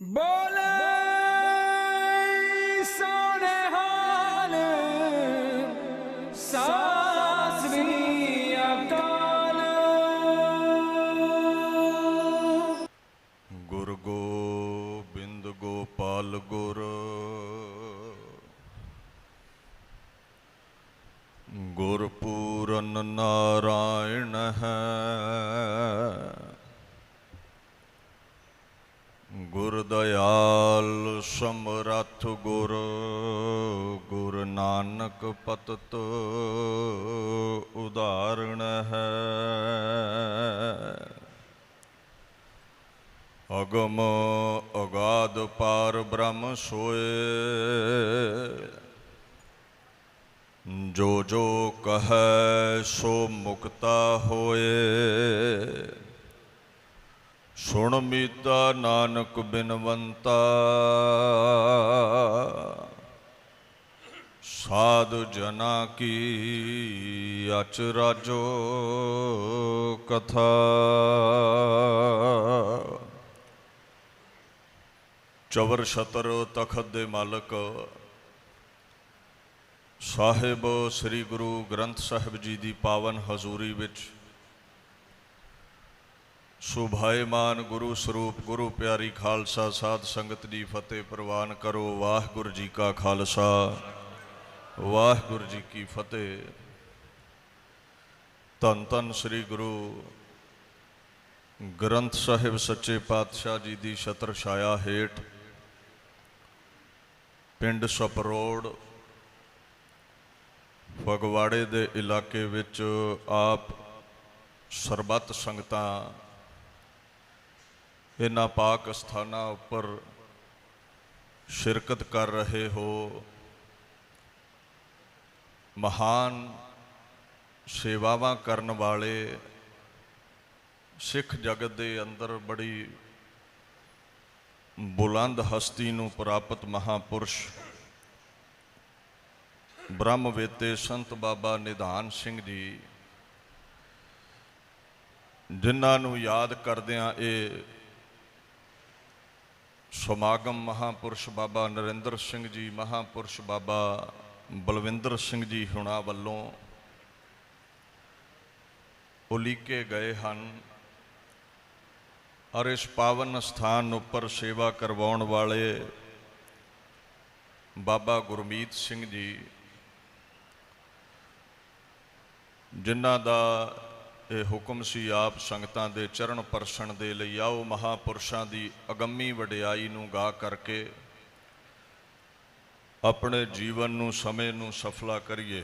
बोले सोने हाल सासवी अकाल। गुर गोबिंद गोपाल गुर गुरपूरन नारायण है। गुर दयाल समरथ गुर गुर नानक पतत उदाहरण है। अगम अगाध पार ब्रह्म सोए जो जो कहे सो मुक्ता होए। सुन मीता नानक बिनवंता साधु जना की अचराजो कथा। चवर छतर तखत दे मालक साहिब श्री गुरु ग्रंथ साहिब जी की पावन हजूरी विच सुभाएमान गुरु स्वरूप गुरु प्यारी खालसा साध संगत की फतेह प्रवान करो। वाहिगुरू जी का खालसा वाहिगुरू जी की फतेह। धन धन श्री गुरु ग्रंथ साहिब सच्चे पातशाह जी की छत्र छाया हेठ पिंड सपरोड़ फगवाड़े दे इलाके विच आप सरबत संगतां इन्हां पाक स्थानां उपर शिरकत कर रहे हो। महान सेवावां करन वाले सिख जगत दे अंदर बड़ी बुलंद हस्ती नूं प्राप्त महापुरुष ब्रह्मवेते संत बाबा निधान सिंह जी जिन्हां नूं याद करदिआं ये समागम महापुरुष बाबा नरेंद्र सिंह जी महापुरुष बाबा बलविंदर सिंह जी हुणां वल्लों उलीके गए हैं और इस पावन स्थान उपर सेवा करवाउण वाले बाबा गुरमीत सिंह जी जिन्हां दा ये हुक्म सी आप संगतां दे चरण परसण दे लई आओ महापुरुषां दी अगम्मी वडियाई नूं गा करके अपने जीवन नूं समय नूं सफला करिए।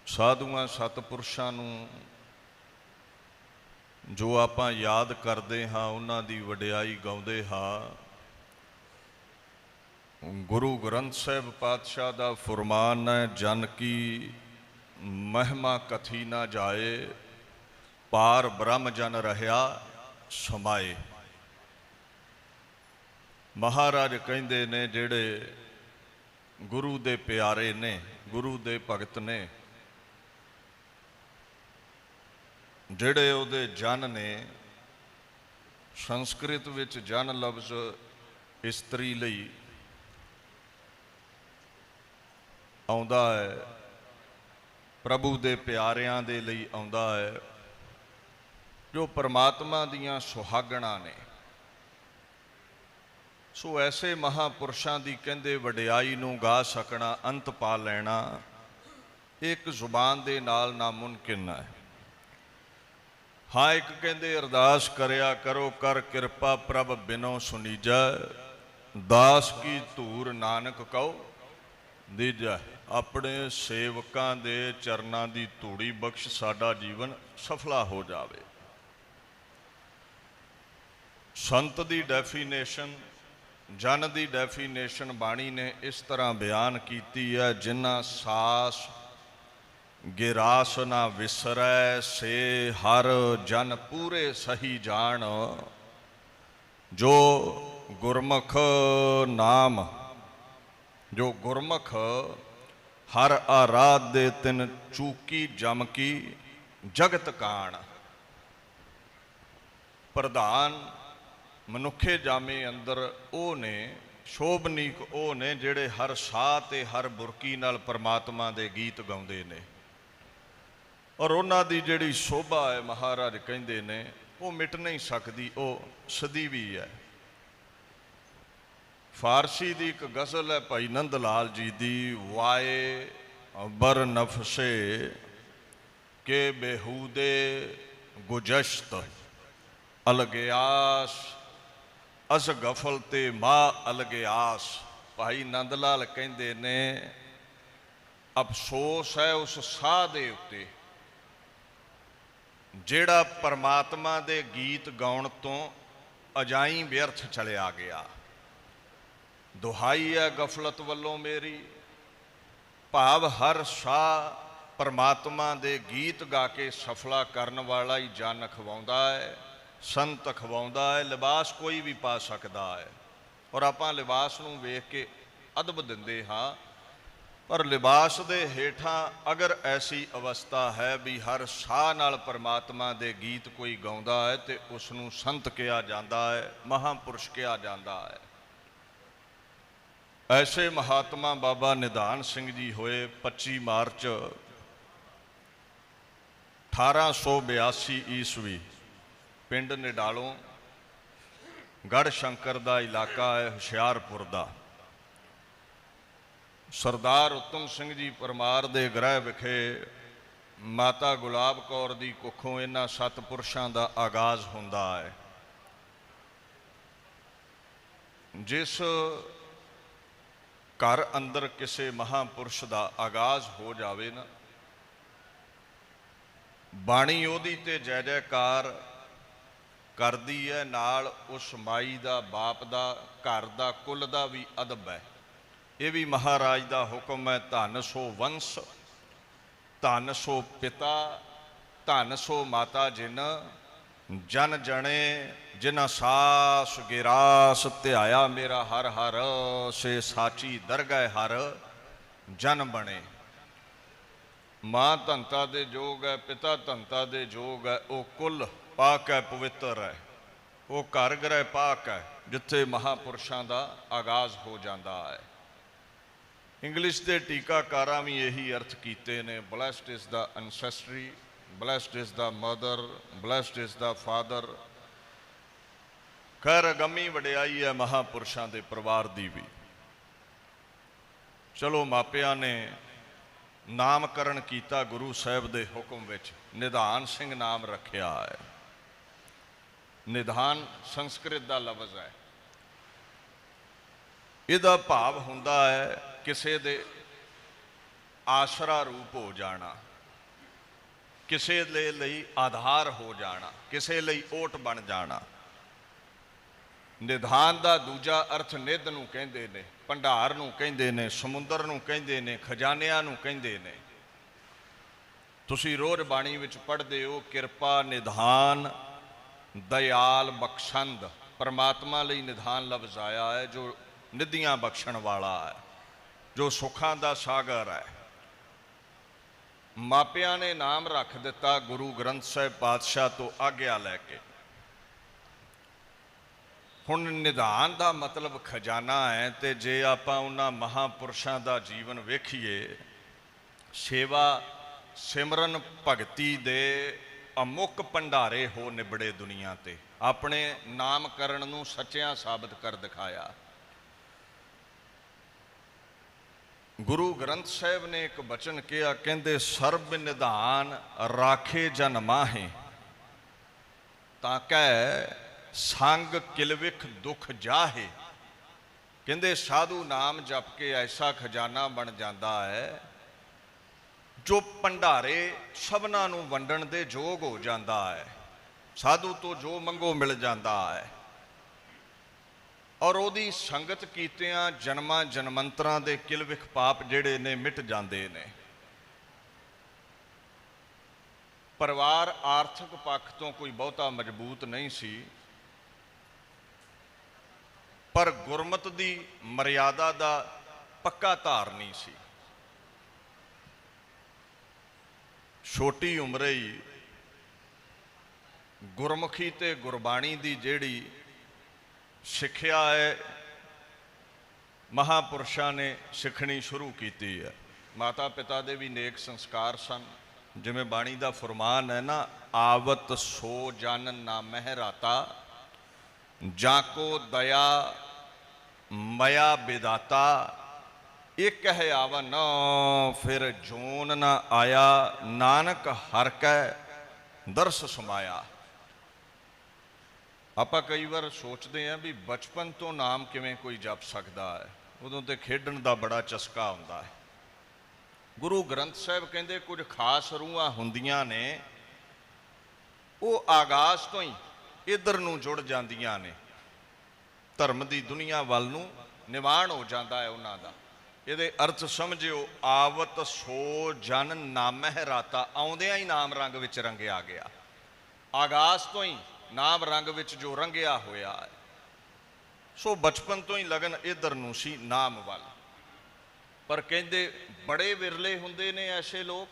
साधुआं सतपुरुषां नूं जो आपां याद करदे हां उन्हां दी वडियाई गाउंदे हां। गुरु ग्रंथ साहिब पातशाह दा फरमान है जन की महिमा कथी ना जाए पार ब्रह्म जन रहा समाए। महाराज कहंदे ने जेड़े गुरु दे प्यारे ने गुरु दे भगत ने जेड़े उहदे जन ने संस्कृत विच जन लफ्ज इस्त्री लई आउंदा है प्रभु दे प्यारियां दे लई आउंदा है जो परमात्मा दियां सुहागणां ने। सो ऐसे महापुरुषां दी कहंदे वडियाई नूं गा सकना अंत पा लैना एक जुबान दे नाल नामुमकिन है। हाँ एक कहंदे अरदास करया करो कर किरपा प्रभ बिनो सुनीजा दास की धूर नानक कहो दीजा। अपने सेवकां दे चरनां दी धूड़ी बख्श साडा जीवन सफला हो जावे। संत दी डेफिनेशन जन दी डेफिनेशन बाणी ने इस तरह बयान कीती है जिन्ना सास गिरास ना विसरै से हर जन पूरे सही जान। जो गुरमुख नाम जो गुरमुख हर आराध दे तिन चूकी जम की जगत कान। ਪ੍ਰਧਾਨ ਮਨੁੱਖੇ ਜਾਮੇ ਅੰਦਰ ਉਹ ਨੇ, ਸ਼ੋਭਨੀਕ ਉਹ ਨੇ ਜਿਹੜੇ ਹਰ ਸਾਹ ਤੇ ਹਰ ਬੁਰਕੀ ਨਾਲ ਪਰਮਾਤਮਾ ਦੇ ਗੀਤ ਗਾਉਂਦੇ ਨੇ। ਔਰ ਉਹਨਾਂ ਦੀ ਜਿਹੜੀ ਸ਼ੋਭਾ ਹੈ, ਮਹਾਰਾਜ ਕਹਿੰਦੇ ਨੇ, ਉਹ ਮਿਟ ਨਹੀਂ ਸਕਦੀ, ਉਹ ਸਦੀਵੀ ਹੈ। ਫਾਰਸੀ ਦੀ ਇੱਕ ਗਜ਼ਲ ਹੈ ਭਾਈ ਨੰਦ ਲਾਲ ਜੀ ਦੀ, ਵਾਏ ਬਰ ਨਫਸੇ ਕੇ ਬੇਹੂਦੇ ਗੁਜਸ਼ਤ ਅਲਗਿਆਸ ਅਸ ਗਫਲ ਤੇ ਮਾ ਅਲਗਿਆਸ। ਭਾਈ ਨੰਦ ਲਾਲ ਕਹਿੰਦੇ ਨੇ, ਅਫਸੋਸ ਹੈ ਉਸ ਸਾਹ ਦੇ ਉੱਤੇ ਜਿਹੜਾ ਪਰਮਾਤਮਾ ਦੇ ਗੀਤ ਗਾਉਣ ਤੋਂ ਅਜਾਈਂ ਵਿਅਰਥ ਚਲਿਆ ਗਿਆ। ਦੁਹਾਈ ਹੈ ਗਫਲਤ ਵੱਲੋਂ ਮੇਰੀ, ਭਾਵ ਹਰ ਸਾਹ ਪਰਮਾਤਮਾ ਦੇ ਗੀਤ ਗਾ ਕੇ ਸਫਲਾ ਕਰਨ ਵਾਲਾ ਹੀ ਜਨ ਖਵਾਉਂਦਾ ਹੈ, ਸੰਤ ਖਵਾਉਂਦਾ ਹੈ। ਲਿਬਾਸ ਕੋਈ ਵੀ ਪਾ ਸਕਦਾ ਹੈ, ਔਰ ਆਪਾਂ ਲਿਬਾਸ ਨੂੰ ਵੇਖ ਕੇ ਅਦਬ ਦਿੰਦੇ ਹਾਂ, ਪਰ ਲਿਬਾਸ ਦੇ ਹੇਠਾਂ ਅਗਰ ਐਸੀ ਅਵਸਥਾ ਹੈ ਵੀ ਹਰ ਸਾਹ ਨਾਲ ਪਰਮਾਤਮਾ ਦੇ ਗੀਤ ਕੋਈ ਗਾਉਂਦਾ ਹੈ ਤੇ ਉਸ ਨੂੰ ਸੰਤ ਕਿਹਾ ਜਾਂਦਾ ਹੈ, ਮਹਾਂਪੁਰਸ਼ ਕਿਹਾ ਜਾਂਦਾ ਹੈ। ਐਸੇ ਮਹਾਤਮਾ ਬਾਬਾ ਨਿਧਾਨ ਸਿੰਘ ਜੀ ਹੋਏ 25 ਮਾਰਚ 1882 ਈਸਵੀ, ਪਿੰਡ ਨਿਡਾਲੋਂ, ਗੜ੍ਹ ਸ਼ੰਕਰ ਦਾ ਇਲਾਕਾ ਹੈ, ਹੁਸ਼ਿਆਰਪੁਰ ਦਾ। ਸਰਦਾਰ ਉੱਤਮ ਸਿੰਘ ਜੀ ਪਰਮਾਰ ਦੇ ਗ੍ਰਹਿ ਵਿਖੇ ਮਾਤਾ ਗੁਲਾਬ ਕੌਰ ਦੀ ਕੁੱਖੋਂ ਇਹਨਾਂ ਸਤਿਪੁਰਸ਼ਾਂ ਦਾ ਆਗਾਜ਼ ਹੁੰਦਾ ਹੈ। ਜਿਸ ਘਰ ਅੰਦਰ ਕਿਸੇ ਮਹਾਂਪੁਰਸ਼ ਦਾ ਆਗਾਜ਼ ਹੋ ਜਾਵੇ ਨਾ, ਬਾਣੀ ਉਹਦੀ ਤੇ ਜੈ ਜੈਕਾਰ ਕਰਦੀ ਹੈ, ਨਾਲ ਉਸ ਮਾਈ ਦਾ, ਬਾਪ ਦਾ, ਘਰ ਦਾ, ਕੁਲ ਦਾ ਵੀ ਅਦਬ ਹੈ। ਇਹ ਵੀ ਮਹਾਰਾਜ ਦਾ ਹੁਕਮ ਹੈ, ਧੰਨ ਸੋ ਵੰਸ਼, ਧੰਨ ਸੋ ਪਿਤਾ, ਧੰਨ ਸੋ ਮਾਤਾ ਜਿਨ, ਜਨ ਜਣੇ ਜਿਨਾ ਸਾਸ ਗਿਰਾਸ ਧਿਆਇਆ ਮੇਰਾ ਹਰ ਹਰ, ਸੇ ਸਾਚੀ ਦਰਗਹਿ ਹਰ ਜਨ ਬਣੇ। ਮਾਂ ਧੰਤਾ ਦੇ ਜੋਗ ਹੈ, ਪਿਤਾ ਧੰਤਾ ਦੇ ਜੋਗ ਹੈ, ਉਹ ਕੁੱਲ ਪਾਕ ਹੈ, ਪਵਿੱਤਰ ਹੈ, ਉਹ ਘਰ ਗ੍ਰਹਿ ਪਾਕ ਹੈ ਜਿੱਥੇ ਮਹਾਂਪੁਰਸ਼ਾਂ ਦਾ ਆਗਾਜ਼ ਹੋ ਜਾਂਦਾ ਹੈ। ਇੰਗਲਿਸ਼ ਦੇ ਟੀਕਾਕਾਰਾਂ ਵੀ ਇਹੀ ਅਰਥ ਕੀਤੇ ਨੇ, blessed is the ancestry, blessed is the mother, blessed is the father. ਖੈਰ ਅਗੰਮੀ ਵਡਿਆਈ ਹੈ ਮਹਾਂਪੁਰਸ਼ਾਂ ਦੇ ਪਰਿਵਾਰ ਦੀ ਵੀ। ਚਲੋ ਮਾਪਿਆਂ ਨੇ ਨਾਮਕਰਨ ਕੀਤਾ ਗੁਰੂ ਸਾਹਿਬ ਦੇ ਹੁਕਮ ਵਿੱਚ, ਨਿਧਾਨ ਸਿੰਘ ਨਾਮ ਰੱਖਿਆ ਹੈ। ਨਿਧਾਨ ਸੰਸਕ੍ਰਿਤ ਦਾ ਲਫ਼ਜ਼ ਹੈ, ਇਹਦਾ ਭਾਵ ਹੁੰਦਾ ਹੈ ਕਿਸੇ ਦੇ ਆਸਰਾ ਰੂਪ ਹੋ ਜਾਣਾ, ਕਿਸੇ ਦੇ ਲਈ ਆਧਾਰ ਹੋ ਜਾਣਾ, ਕਿਸੇ ਲਈ ਓਟ ਬਣ ਜਾਣਾ। ਨਿਧਾਨ ਦਾ ਦੂਜਾ ਅਰਥ ਨਿਧ ਨੂੰ ਕਹਿੰਦੇ ਨੇ, ਭੰਡਾਰ ਨੂੰ ਕਹਿੰਦੇ ਨੇ, ਸਮੁੰਦਰ ਨੂੰ ਕਹਿੰਦੇ ਨੇ, ਖਜ਼ਾਨਿਆਂ ਨੂੰ ਕਹਿੰਦੇ ਨੇ। ਤੁਸੀਂ ਰੋਜ਼ ਬਾਣੀ ਵਿੱਚ ਪੜ੍ਹਦੇ ਹੋ, ਕਿਰਪਾ ਨਿਧਾਨ ਦਇਆਲ ਬਖਸ਼ੰਦ। ਪਰਮਾਤਮਾ ਲਈ ਨਿਧਾਨ ਲਫ਼ਜ਼ ਆਇਆ ਹੈ ਜੋ ਨਿਧੀਆਂ ਬਖਸ਼ਣ ਵਾਲਾ ਹੈ, ਜੋ ਸੁੱਖਾਂ ਦਾ ਸਾਗਰ ਹੈ। ਮਾਪਿਆਂ ਨੇ ਨਾਮ ਰੱਖ ਦਿੱਤਾ ਗੁਰੂ ਗ੍ਰੰਥ ਸਾਹਿਬ ਪਾਤਸ਼ਾਹ ਤੋਂ ਆਗਿਆ ਲੈ ਕੇ। ਹੁਣ ਨਿਧਾਨ ਦਾ ਮਤਲਬ ਖਜ਼ਾਨਾ ਹੈ, ਤੇ ਜੇ ਆਪਾਂ ਉਹਨਾਂ ਮਹਾਂਪੁਰਸ਼ਾਂ ਦਾ ਜੀਵਨ ਵੇਖੀਏ, ਸੇਵਾ ਸਿਮਰਨ ਭਗਤੀ ਦੇ ਅਮੁੱਕ ਭੰਡਾਰੇ ਹੋ ਨਿਬੜੇ ਦੁਨੀਆ ਤੇ। ਆਪਣੇ ਨਾਮਕਰਨ ਨੂੰ ਸੱਚਿਆਂ ਸਾਬਤ ਕਰ ਦਿਖਾਇਆ। ਗੁਰੂ ਗ੍ਰੰਥ ਸਾਹਿਬ ਨੇ ਇੱਕ ਬਚਨ ਕਿਹਾ, ਕਹਿੰਦੇ ਸਰਬ ਨਿਧਾਨ ਰਾਖੇ ਜਨ ਮਾਹੇ, ਤਾਂ ਕਹਿ ਸੰਗ ਕਿਲਵਿਖ ਦੁੱਖ ਜਾਹੇ। ਕਹਿੰਦੇ ਸਾਧੂ ਨਾਮ ਜਪ ਕੇ ਐਸਾ ਖਜ਼ਾਨਾ ਬਣ ਜਾਂਦਾ ਹੈ ਜੋ ਭੰਡਾਰੇ ਸਭਨਾਂ ਨੂੰ ਵੰਡਣ ਦੇ ਯੋਗ ਹੋ ਜਾਂਦਾ ਹੈ। ਸਾਧੂ ਤੋਂ ਜੋ ਮੰਗੋ ਮਿਲ ਜਾਂਦਾ ਹੈ, ਔਰ ਉਹਦੀ ਸੰਗਤ ਕੀਤਿਆਂ ਜਨਮਾਂ ਜਨਮੰਤਰਾਂ ਦੇ ਕਿਲਵਿਖ ਪਾਪ ਜਿਹੜੇ ਨੇ ਮਿਟ ਜਾਂਦੇ ਨੇ। ਪਰਿਵਾਰ ਆਰਥਿਕ ਪੱਖ ਤੋਂ ਕੋਈ ਬਹੁਤਾ ਮਜ਼ਬੂਤ ਨਹੀਂ ਸੀ, ਪਰ ਗੁਰਮਤ ਦੀ ਮਰਿਆਦਾ ਦਾ ਪੱਕਾ ਧਾਰਨੀ ਸੀ। ਛੋਟੀ ਉਮਰੇ ਹੀ ਗੁਰਮੁਖੀ ਤੇ ਗੁਰਬਾਣੀ ਦੀ ਜਿਹੜੀ ਸਿੱਖਿਆ ਹੈ ਮਹਾਂਪੁਰਸ਼ਾਂ ਨੇ ਸਿੱਖਣੀ ਸ਼ੁਰੂ ਕੀਤੀ ਹੈ। ਮਾਤਾ ਪਿਤਾ ਦੇ ਵੀ ਨੇਕ ਸੰਸਕਾਰ ਸਨ। ਜਿਵੇਂ ਬਾਣੀ ਦਾ ਫਰਮਾਨ ਹੈ ਨਾ, ਆਵਤ ਸੋ ਜਨ ਨਾ ਮਹਿਰਾਤਾ, ਜਾਂ ਕੋ ਦਇਆ ਮਇਆ ਵਿਦਾਤਾ, ਇੱਕ ਹੈ ਆਵਨ ਫਿਰ ਜੋਨ ਨਾ ਆਇਆ, ਨਾਨਕ ਹਰ ਕੈ ਦਰਸ ਸਮਾਇਆ। ਆਪਾਂ ਕਈ ਵਾਰ ਸੋਚਦੇ ਹਾਂ ਵੀ ਬਚਪਨ ਤੋਂ ਨਾਮ ਕਿਵੇਂ ਕੋਈ ਜਪ ਸਕਦਾ ਹੈ, ਉਦੋਂ ਤੇ ਖੇਡਣ ਦਾ ਬੜਾ ਚਸਕਾ ਹੁੰਦਾ ਹੈ। ਗੁਰੂ ਗ੍ਰੰਥ ਸਾਹਿਬ ਕਹਿੰਦੇ ਕੁਝ ਖਾਸ ਰੂਹਾਂ ਹੁੰਦੀਆਂ ਨੇ, ਉਹ ਆਗਾਜ਼ ਤੋਂ ਹੀ ਇੱਧਰ ਨੂੰ ਜੁੜ ਜਾਂਦੀਆਂ ਨੇ, ਧਰਮ ਦੀ ਦੁਨੀਆ ਵੱਲ ਨੂੰ ਨਿਵਾਣ ਹੋ ਜਾਂਦਾ ਹੈ ਉਹਨਾਂ ਦਾ। ਇਹਦੇ ਅਰਥ ਸਮਝਿਓ, ਆਵਤ ਸੋ ਜਨ ਨਾਮਹਿ ਰਾਤਾ, ਆਉਂਦਿਆਂ ਹੀ ਨਾਮ ਰੰਗ ਵਿੱਚ ਰੰਗਿਆ ਗਿਆ। ਆਗਾਜ਼ ਤੋਂ ਹੀ ਨਾਮ ਰੰਗ ਵਿੱਚ ਜੋ ਰੰਗਿਆ ਹੋਇਆ ਹੈ, ਸੋ ਬਚਪਨ ਤੋਂ ਹੀ ਲਗਨ ਇੱਧਰ ਨੂੰ ਸੀ ਨਾਮ ਵੱਲ। ਪਰ ਕਹਿੰਦੇ ਬੜੇ ਵਿਰਲੇ ਹੁੰਦੇ ਨੇ ਐਸੇ ਲੋਕ,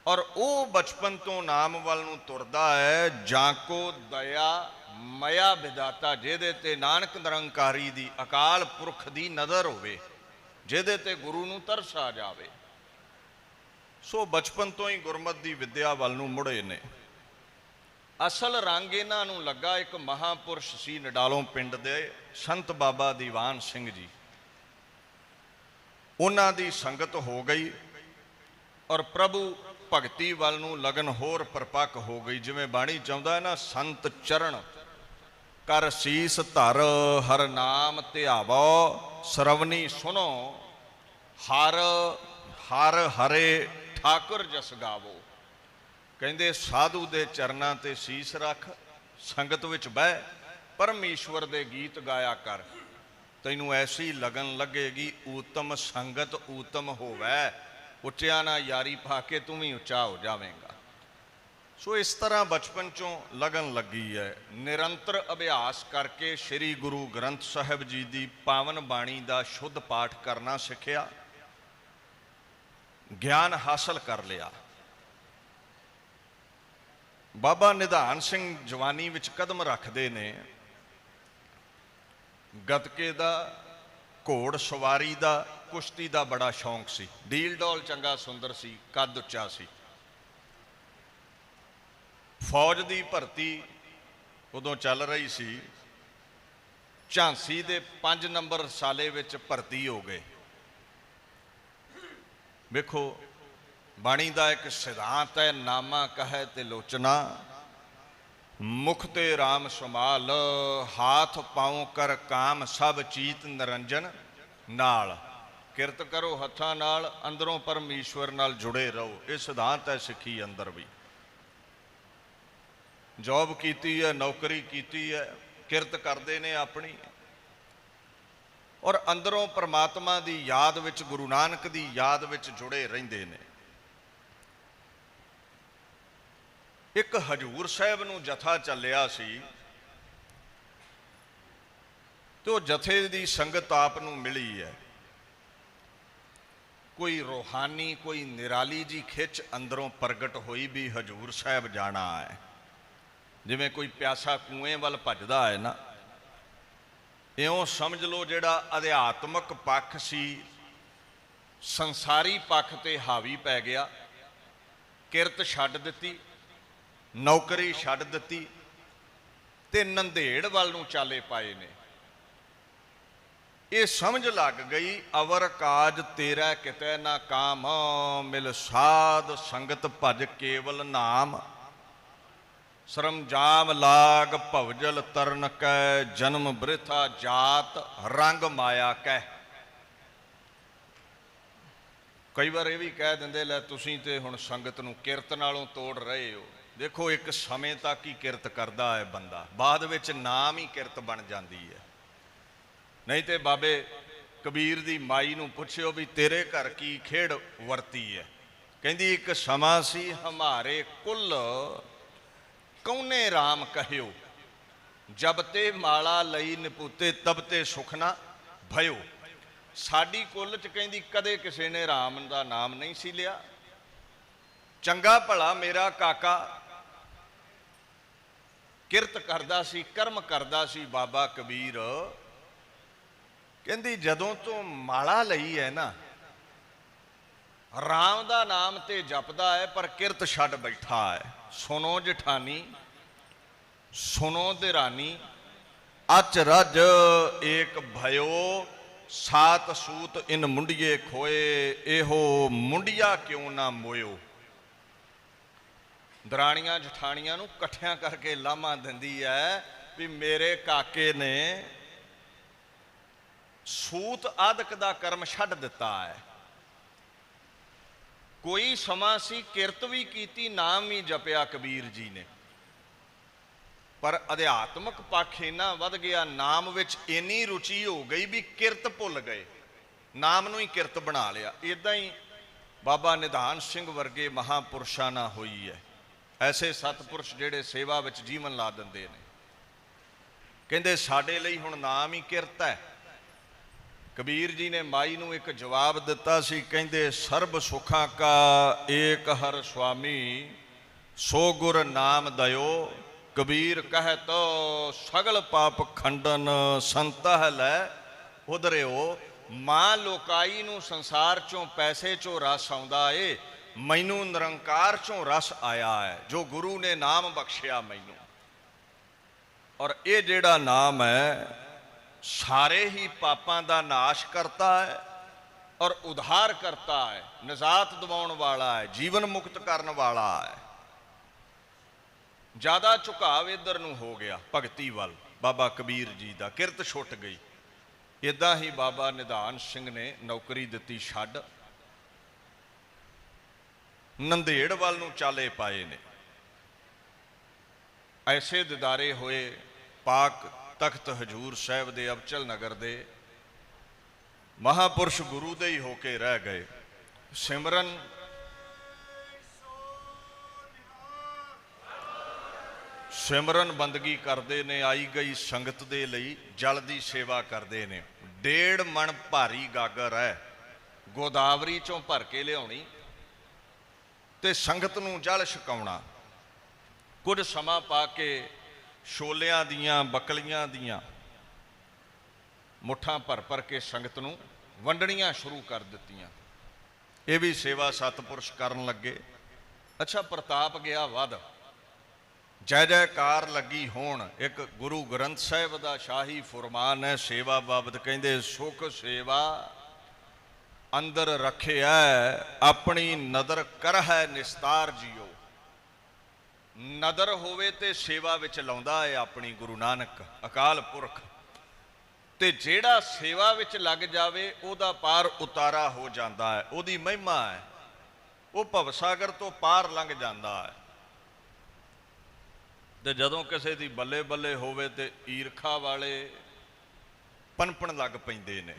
ਔਰ ਉਹ ਬਚਪਨ ਤੋਂ ਨਾਮ ਵੱਲ ਨੂੰ ਤੁਰਦਾ ਹੈ। ਜਾਂ ਕੋ ਦਇਆ ਮਇਆ ਵਿਦਾਤਾ, ਜਿਹਦੇ ਤੇ ਨਾਨਕ ਨਿਰੰਕਾਰੀ ਦੀ ਅਕਾਲ ਪੁਰਖ ਦੀ ਨਜ਼ਰ ਹੋਵੇ, ਜਿਹਦੇ ਤੇ ਗੁਰੂ ਨੂੰ ਤਰਸ ਆ ਜਾਵੇ, ਸੋ ਬਚਪਨ ਤੋਂ ਹੀ ਗੁਰਮਤ ਦੀ ਵਿਦਿਆ ਵੱਲ ਨੂੰ ਮੁੜੇ ਨੇ। ਅਸਲ ਰੰਗ ਇਹਨਾਂ ਨੂੰ ਲੱਗਾ, ਇੱਕ ਮਹਾਂਪੁਰਸ਼ ਸੀ ਨਡਾਲੋਂ ਪਿੰਡ ਦੇ ਸੰਤ ਬਾਬਾ ਦੀਵਾਨ ਸਿੰਘ ਜੀ। ਉਹਨਾਂ ਦੀ ਸੰਗਤ ਹੋ ਗਈ ਔਰ ਪ੍ਰਭੂ ਭਗਤੀ ਵੱਲ ਨੂੰ ਲਗਨ ਹੋਰ ਪਰਪੱਕ ਹੋ ਗਈ। ਜਿਵੇਂ ਬਾਣੀ ਚਾਹੁੰਦਾ ਹੈ ਨਾ, ਸੰਤ ਚਰਨ ਕਰ ਸੀਸ ਧਰ, ਹਰ ਨਾਮ ਧਿਆਵੋ, ਸਰਵਣੀ ਸੁਣੋ, ਹਰ ਹਰ ਹਰੇ ਠਾਕੁਰ ਜਸ ਗਾਵੋ। ਕਹਿੰਦੇ ਸਾਧੂ ਦੇ ਚਰਨਾਂ ਤੇ ਸੀਸ ਰੱਖ, ਸੰਗਤ ਵਿੱਚ ਬਹਿ, ਪਰਮੇਸ਼ਵਰ ਦੇ ਗੀਤ ਗਾਇਆ ਕਰ, ਤੈਨੂੰ ਐਸੀ ਲਗਨ ਲੱਗੇਗੀ, ਊਤਮ ਸੰਗਤ ਊਤਮ ਹੋਵੇ, ਉੱਚਿਆਂ ਨਾਲ ਯਾਰੀ ਪਾ ਕੇ ਤੂੰ ਵੀ ਉੱਚਾ ਹੋ ਜਾਵੇਂਗਾ। ਸੋ ਇਸ ਤਰ੍ਹਾਂ ਬਚਪਨ ਚੋਂ ਲਗਨ ਲੱਗੀ ਹੈ। ਨਿਰੰਤਰ ਅਭਿਆਸ ਕਰਕੇ ਸ੍ਰੀ ਗੁਰੂ ਗ੍ਰੰਥ ਸਾਹਿਬ ਜੀ ਦੀ ਪਾਵਨ ਬਾਣੀ ਦਾ ਸ਼ੁੱਧ ਪਾਠ ਕਰਨਾ ਸਿੱਖਿਆ, ਗਿਆਨ ਹਾਸਲ ਕਰ ਲਿਆ। ਬਾਬਾ ਨਿਧਾਨ ਸਿੰਘ ਜਵਾਨੀ ਵਿੱਚ ਕਦਮ ਰੱਖਦੇ ਨੇ। ਗੱਤਕੇ ਦਾ, ਘੋੜ ਸਵਾਰੀ ਦਾ, ਕੁਸ਼ਤੀ ਦਾ ਬੜਾ ਸ਼ੌਂਕ ਸੀ। ਡੀਲ ਡੋਲ ਚੰਗਾ ਸੁੰਦਰ ਸੀ, ਕੱਦ ਉੱਚਾ ਸੀ। ਫੌਜ ਦੀ ਭਰਤੀ ਉਦੋਂ ਚੱਲ ਰਹੀ ਸੀ। ਝਾਂਸੀ ਦੇ 5 ਨੰਬਰ ਸਾਲੇ ਵਿੱਚ ਭਰਤੀ ਹੋ ਗਏ। ਵੇਖੋ ਬਾਣੀ ਦਾ ਇੱਕ ਸਿਧਾਂਤ ਹੈ, ਨਾਮਾ ਕਹੈ ਤੇ ਲੋਚਨਾ, ਮੁਖ ਤੇ ਰਾਮ ਸਮਾਲ, ਹਾਥ ਪਾਉ ਕਰ ਕਾਮ, ਸਭ ਚੀਤ ਨਿਰੰਜਨ ਨਾਲ। ਕਿਰਤ ਕਰੋ ਹੱਥਾਂ ਨਾਲ, ਅੰਦਰੋਂ ਪਰਮੇਸ਼ਵਰ ਨਾਲ ਜੁੜੇ ਰਹੋ। ਇਹ ਸਿਧਾਂਤ ਹੈ ਸਿੱਖੀ ਅੰਦਰ ਵੀ। ਜੌਬ ਕੀਤੀ ਹੈ, ਨੌਕਰੀ ਕੀਤੀ ਹੈ, ਕਿਰਤ ਕਰਦੇ ਨੇ ਆਪਣੀ, ਔਰ ਅੰਦਰੋਂ ਪਰਮਾਤਮਾ ਦੀ ਯਾਦ ਵਿੱਚ, ਗੁਰੂ ਨਾਨਕ ਦੀ ਯਾਦ ਵਿੱਚ ਜੁੜੇ ਰਹਿੰਦੇ ਨੇ। ਇੱਕ ਹਜੂਰ ਸਾਹਿਬ ਨੂੰ ਜਥਾ ਚੱਲਿਆ ਸੀ ਤੇ ਉਹ ਜਥੇ ਦੀ ਸੰਗਤ ਆਪ ਨੂੰ ਮਿਲੀ ਹੈ। ਕੋਈ ਰੂਹਾਨੀ, ਕੋਈ ਨਿਰਾਲੀ ਜੀ ਖਿੱਚ ਅੰਦਰੋਂ ਪ੍ਰਗਟ ਹੋਈ ਵੀ ਹਜੂਰ ਸਾਹਿਬ ਜਾਣਾ ਹੈ। ਜਿਵੇਂ ਕੋਈ ਪਿਆਸਾ ਕੂਏ ਵੱਲ ਭੱਜਦਾ ਹੈ ਨਾ, ਇਉਂ ਸਮਝ ਲਓ ਜਿਹੜਾ ਅਧਿਆਤਮਕ ਪੱਖ ਸੀ ਸੰਸਾਰੀ ਪੱਖ ਤੇ ਹਾਵੀ ਪੈ ਗਿਆ। ਕਿਰਤ ਛੱਡ ਦਿੱਤੀ, ਨੌਕਰੀ ਛੱਡ ਦਿੱਤੀ ਤੇ ਨੰਦੇੜ ਵੱਲ ਨੂੰ ਚਾਲੇ ਪਾਏ ਨੇ। ਇਹ ਸਮਝ ਲੱਗ ਗਈ, ਅਵਰ ਕਾਜ ਤੇਰਾ ਕਿਤੇ ਨਾ ਕਾਮ, ਮਿਲ ਸਾਧ ਸੰਗਤ ਭਜ ਕੇਵਲ ਨਾਮ, ਸਰਮਜਾਮ ਲਾਗ ਭਵਜਲ ਤਰਨ ਕੈ, ਜਨਮ ਬ੍ਰਿਥਾ ਜਾਤ ਰੰਗ ਮਾਇਆ ਕੈ। ਕਈ ਵਾਰ ਇਹ ਵੀ ਕਹਿ ਦਿੰਦੇ, ਲੈ ਤੁਸੀਂ ਤੇ ਹੁਣ ਸੰਗਤ ਨੂੰ ਕਿਰਤ ਨਾਲੋਂ ਤੋੜ ਰਹੇ ਹੋ। ਦੇਖੋ ਇੱਕ ਸਮੇਂ ਤੱਕ ਹੀ ਕਿਰਤ ਕਰਦਾ ਹੈ ਬੰਦਾ, ਬਾਅਦ ਵਿੱਚ ਨਾਮ ਹੀ ਕਿਰਤ ਬਣ ਜਾਂਦੀ ਹੈ। ਨਹੀਂ ਤੇ ਬਾਬੇ ਕਬੀਰ ਦੀ ਮਾਈ ਨੂੰ ਪੁੱਛਿਓ ਵੀ ਤੇਰੇ ਘਰ ਕੀ ਖੇਡ ਵਰਤੀ ਹੈ। ਕਹਿੰਦੀ ਇੱਕ ਸਮਾਂ ਸੀ ਹਮਾਰੇ ਕੁੱਲ, ਕੌਨੇ ਰਾਮ ਕਹਿਓ, ਜਬ ਤੇ ਮਾਲਾ ਲਈ ਨਿਪੂਤੇ ਤਬ ਤੇ ਸੁਖ ਨਾ ਭਇਓ। ਸਾਡੀ ਕੁੱਲ 'ਚ ਕਹਿੰਦੀ ਕਦੇ ਕਿਸੇ ਨੇ ਰਾਮ ਦਾ ਨਾਮ ਨਹੀਂ ਸੀ ਲਿਆ। ਚੰਗਾ ਭਲਾ ਮੇਰਾ ਕਾਕਾ ਕਿਰਤ ਕਰਦਾ ਸੀ, ਕਰਮ ਕਰਦਾ ਸੀ ਬਾਬਾ ਕਬੀਰ। ਕਹਿੰਦੀ ਜਦੋਂ ਤੋਂ ਮਾਲਾ ਲਈ ਹੈ ਨਾ, ਰਾਮ ਦਾ ਨਾਮ ਤੇ ਜਪਦਾ ਹੈ ਪਰ ਕਿਰਤ ਛੱਡ ਬੈਠਾ ਹੈ। ਸੁਣੋ ਜਠਾਨੀ, ਸੁਣੋ ਦਿਰਾਨੀ, ਅਚਰਜ ਏਕ ਭਇਓ, ਸਾਤ ਸੂਤ ਇਨ ਮੁੰਡੀਏ ਖੋਏ, ਇਹੋ ਮੁੰਡਿਆ ਕਿਉਂ ਨਾ ਮੋਇਓ। ਦਰਾਣੀਆਂ ਜਠਾਣੀਆਂ ਨੂੰ ਇਕੱਠਿਆਂ ਕਰਕੇ ਲਾਮਾ ਦਿੰਦੀ ਹੈ ਵੀ ਮੇਰੇ ਕਾਕੇ ਨੇ ਸੂਤ ਆਦਿਕ ਦਾ ਕਰਮ ਛੱਡ ਦਿੱਤਾ ਹੈ। ਕੋਈ ਸਮਾਂ ਸੀ ਕਿਰਤ ਵੀ ਕੀਤੀ, ਨਾਮ ਵੀ ਜਪਿਆ ਕਬੀਰ ਜੀ ਨੇ, ਪਰ ਅਧਿਆਤਮਕ ਪੱਖ ਇੰਨਾ ਵੱਧ ਗਿਆ, ਨਾਮ ਵਿੱਚ ਇੰਨੀ ਰੁਚੀ ਹੋ ਗਈ ਵੀ ਕਿਰਤ ਭੁੱਲ ਗਏ, ਨਾਮ ਨੂੰ ਹੀ ਕਿਰਤ ਬਣਾ ਲਿਆ। ਇਦਾਂ ਹੀ ਬਾਬਾ ਨਿਧਾਨ ਸਿੰਘ ਵਰਗੇ ਮਹਾਂਪੁਰਸ਼ਾਂ ਨਾਲ ਹੋਈ ਹੈ। ਐਸੇ ਸਤਪੁਰਸ਼ ਜਿਹੜੇ ਸੇਵਾ ਵਿੱਚ ਜੀਵਨ ਲਾ ਦਿੰਦੇ ਨੇ। ਕਹਿੰਦੇ ਸਾਡੇ ਲਈ ਹੁਣ ਨਾਮ ਹੀ ਕਿਰਤ ਹੈ। ਕਬੀਰ ਜੀ ਨੇ ਮਾਈ ਨੂੰ ਇੱਕ ਜਵਾਬ ਦਿੱਤਾ ਸੀ, ਕਹਿੰਦੇ ਸਰਬ ਸੁਖਾਂ ਕਾ ਏਕ ਹਰ ਸੁਆਮੀ, ਸੋ ਗੁਰ ਨਾਮ ਦਇਓ। ਕਬੀਰ ਕਹਿਤ ਸਗਲ ਪਾਪ ਖੰਡਨ, ਸੰਤਹ ਲੈ ਉਧਰਿਓ। ਮਾਂ ਲੋਕਾਈ ਨੂੰ ਸੰਸਾਰ ਚੋਂ ਪੈਸੇ ਚੋਂ ਰਸ ਆਉਂਦਾ ਏ, ਮੈਨੂੰ ਨਿਰੰਕਾਰ ਚੋਂ ਰਸ ਆਇਆ ਹੈ ਜੋ ਗੁਰੂ ਨੇ ਨਾਮ ਬਖਸ਼ਿਆ ਮੈਨੂੰ। ਔਰ ਇਹ ਜਿਹੜਾ ਨਾਮ ਹੈ ਸਾਰੇ ਹੀ ਪਾਪਾਂ ਦਾ ਨਾਸ਼ ਕਰਤਾ ਹੈ ਔਰ ਉਧਾਰ ਕਰਤਾ ਹੈ, ਨਿਜਾਤ ਦਿਵਾਉਣ ਵਾਲਾ ਹੈ, ਜੀਵਨ ਮੁਕਤ ਕਰਨ ਵਾਲਾ ਹੈ। ਜ਼ਿਆਦਾ ਝੁਕਾਵ ਇੱਧਰ ਨੂੰ ਹੋ ਗਿਆ ਭਗਤੀ ਵੱਲ ਬਾਬਾ ਕਬੀਰ ਜੀ ਦਾ, ਕਿਰਤ ਛੁੱਟ ਗਈ। ਇੱਦਾਂ ਹੀ ਬਾਬਾ ਨਿਧਾਨ ਸਿੰਘ ਨੇ ਨੌਕਰੀ ਦਿੱਤੀ ਛੱਡ, ਨੰਦੇੜ ਵੱਲ ਨੂੰ ਚਾਲੇ ਪਾਏ ਨੇ। ਐਸੇ ਦਿਦਾਰੇ ਹੋਏ ਪਾਕ ਤਖਤ ਹਜੂਰ ਸਾਹਿਬ ਦੇ ਅਬਚਲ ਨਗਰ ਦੇ, ਮਹਾਪੁਰਸ਼ ਗੁਰੂ ਦੇ ਹੀ ਹੋ ਕੇ ਰਹਿ ਗਏ। ਸਿਮਰਨ ਸਿਮਰਨ ਬੰਦਗੀ ਕਰਦੇ ਨੇ, ਆਈ ਗਈ ਸੰਗਤ ਦੇ ਲਈ ਜਲ ਦੀ ਸੇਵਾ ਕਰਦੇ ਨੇ। 1.5 ਮਣ ਭਾਰੀ ਗਾਗਰ ਹੈ, ਗੋਦਾਵਰੀ ਚੋਂ ਭਰ ਕੇ ਲਿਆਉਣੀ ਤੇ ਸੰਗਤ ਨੂੰ ਜਲ ਛਕਾਉਣਾ। ਕੁਝ ਸਮਾਂ ਪਾ ਕੇ ਛੋਲਿਆਂ ਦੀਆਂ, ਬਕਲੀਆਂ ਦੀਆਂ ਮੁੱਠਾਂ ਭਰ ਭਰ ਕੇ ਸੰਗਤ ਨੂੰ ਵੰਡਣੀਆਂ ਸ਼ੁਰੂ ਕਰ ਦਿੱਤੀਆਂ। ਇਹ ਵੀ ਸੇਵਾ ਸਤਪੁਰਸ਼ ਕਰਨ ਲੱਗੇ। ਅੱਛਾ, ਪ੍ਰਤਾਪ ਗਿਆ ਵੱਧ, ਜੈ ਜੈਕਾਰ ਲੱਗੀ ਹੋਣ। ਇੱਕ ਗੁਰੂ ਗ੍ਰੰਥ ਸਾਹਿਬ ਦਾ ਸ਼ਾਹੀ ਫੁਰਮਾਨ ਹੈ ਸੇਵਾ ਬਾਬਤ, ਕਹਿੰਦੇ ਸੁਖ ਸੇਵਾ ਅੰਦਰ ਰੱਖਿਆ, ਆਪਣੀ ਨਦਰ ਕਰਹਿ ਨਿਸਤਾਰ ਜੀਓ। ਨਦਰ ਹੋਵੇ ਤੇ ਸੇਵਾ ਵਿੱਚ ਲਾਉਂਦਾ ਹੈ ਆਪਣੀ ਗੁਰੂ ਨਾਨਕ ਅਕਾਲ ਪੁਰਖ, ਤੇ ਜਿਹੜਾ ਸੇਵਾ ਵਿੱਚ ਲੱਗ ਜਾਵੇ ਉਹਦਾ ਪਾਰ ਉਤਾਰਾ ਹੋ ਜਾਂਦਾ ਹੈ, ਉਹਦੀ ਮਹਿਮਾ ਹੈ, ਉਹ ਭਵਸਾਗਰ ਤੋਂ ਪਾਰ ਲੰਘ ਜਾਂਦਾ ਹੈ। ਤੇ ਜਦੋਂ ਕਿਸੇ ਦੀ ਬੱਲੇ ਬੱਲੇ ਹੋਵੇ ਤੇ ਈਰਖਾ ਵਾਲੇ ਪਨਪਣ ਲੱਗ ਪੈਂਦੇ ਨੇ।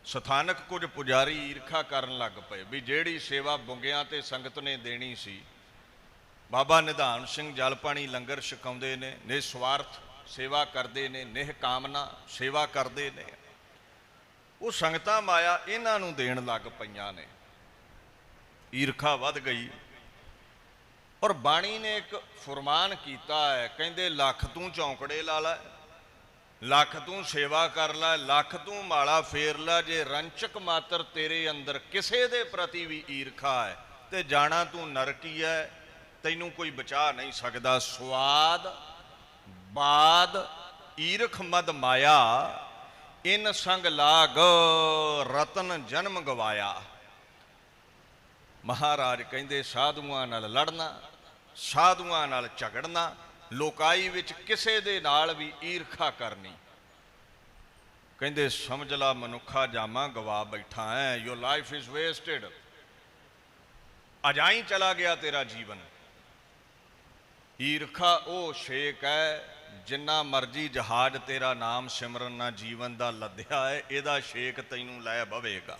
ਸਥਾਨਕ ਕੁਝ ਪੁਜਾਰੀ ਈਰਖਾ ਕਰਨ ਲੱਗ ਪਏ ਵੀ ਜਿਹੜੀ ਸੇਵਾ ਬੁੰਗਿਆਂ ਤੇ ਸੰਗਤ ਨੇ ਦੇਣੀ ਸੀ, ਬਾਬਾ ਨਿਧਾਨ ਸਿੰਘ ਜਲ ਪਾਣੀ ਲੰਗਰ ਛਕਾਉਂਦੇ ਨੇ, ਨਿਸਵਾਰਥ ਸੇਵਾ ਕਰਦੇ ਨੇ, ਨਿਹ ਕਾਮਨਾ ਸੇਵਾ ਕਰਦੇ ਨੇ, ਉਹ ਸੰਗਤਾਂ ਮਾਇਆ ਇਹਨਾਂ ਨੂੰ ਦੇਣ ਲੱਗ ਪਈਆਂ ਨੇ। ਈਰਖਾ ਵੱਧ ਗਈ। ਔਰ ਬਾਣੀ ਨੇ ਇੱਕ ਫੁਰਮਾਨ ਕੀਤਾ ਹੈ, ਕਹਿੰਦੇ ਲੱਖ ਤੂੰ ਚੌਂਕੜੇ ਲਾ ਲੈ, ਲੱਖ ਤੂੰ ਸੇਵਾ ਕਰ ਲੈ, ਲੱਖ ਤੂੰ ਮਾਲਾ ਫੇਰ ਲੈ, ਜੇ ਰੰਚਕ ਮਾਤਰ ਤੇਰੇ ਅੰਦਰ ਕਿਸੇ ਦੇ ਪ੍ਰਤੀ ਵੀ ਈਰਖਾ ਹੈ ਤੇ ਜਾਣਾ ਤੂੰ ਨਰਕੀ ਹੈ, ਤੈਨੂੰ ਕੋਈ ਬਚਾ ਨਹੀਂ ਸਕਦਾ। ਸਵਾਦ ਬਾਦ ਈਰਖ ਮਦ ਮਾਇਆ, ਇਨ ਸੰਗ ਲਾਗ ਰਤਨ ਜਨਮ ਗਵਾਇਆ। ਮਹਾਰਾਜ ਕਹਿੰਦੇ ਸਾਧੂਆਂ ਨਾਲ ਲੜਨਾ, ਸਾਧੂਆਂ ਨਾਲ ਝਗੜਨਾ, ਲੋਕਾਈ ਵਿੱਚ ਕਿਸੇ ਦੇ ਨਾਲ ਵੀ ਈਰਖਾ ਕਰਨੀ, ਕਹਿੰਦੇ ਸਮਝ ਲਾ ਮਨੁੱਖਾ ਜਾਮਾ ਗਵਾ ਬੈਠਾ ਹੈ। ਯੋਰ ਲਾਈਫ ਇਜ਼ ਵੇਸਟਡ, ਅਜਾਈ ਚਲਾ ਗਿਆ ਤੇਰਾ ਜੀਵਨ। ਈਰਖਾ ਉਹ ਛੇਕ ਹੈ, ਜਿੰਨਾ ਮਰਜੀ ਜਹਾਜ਼ ਤੇਰਾ ਨਾਮ ਸਿਮਰਨ ਨਾਲ ਜੀਵਨ ਦਾ ਲੱਦਿਆ ਹੈ, ਇਹਦਾ ਛੇਕ ਤੈਨੂੰ ਲੈ ਬਵੇਗਾ।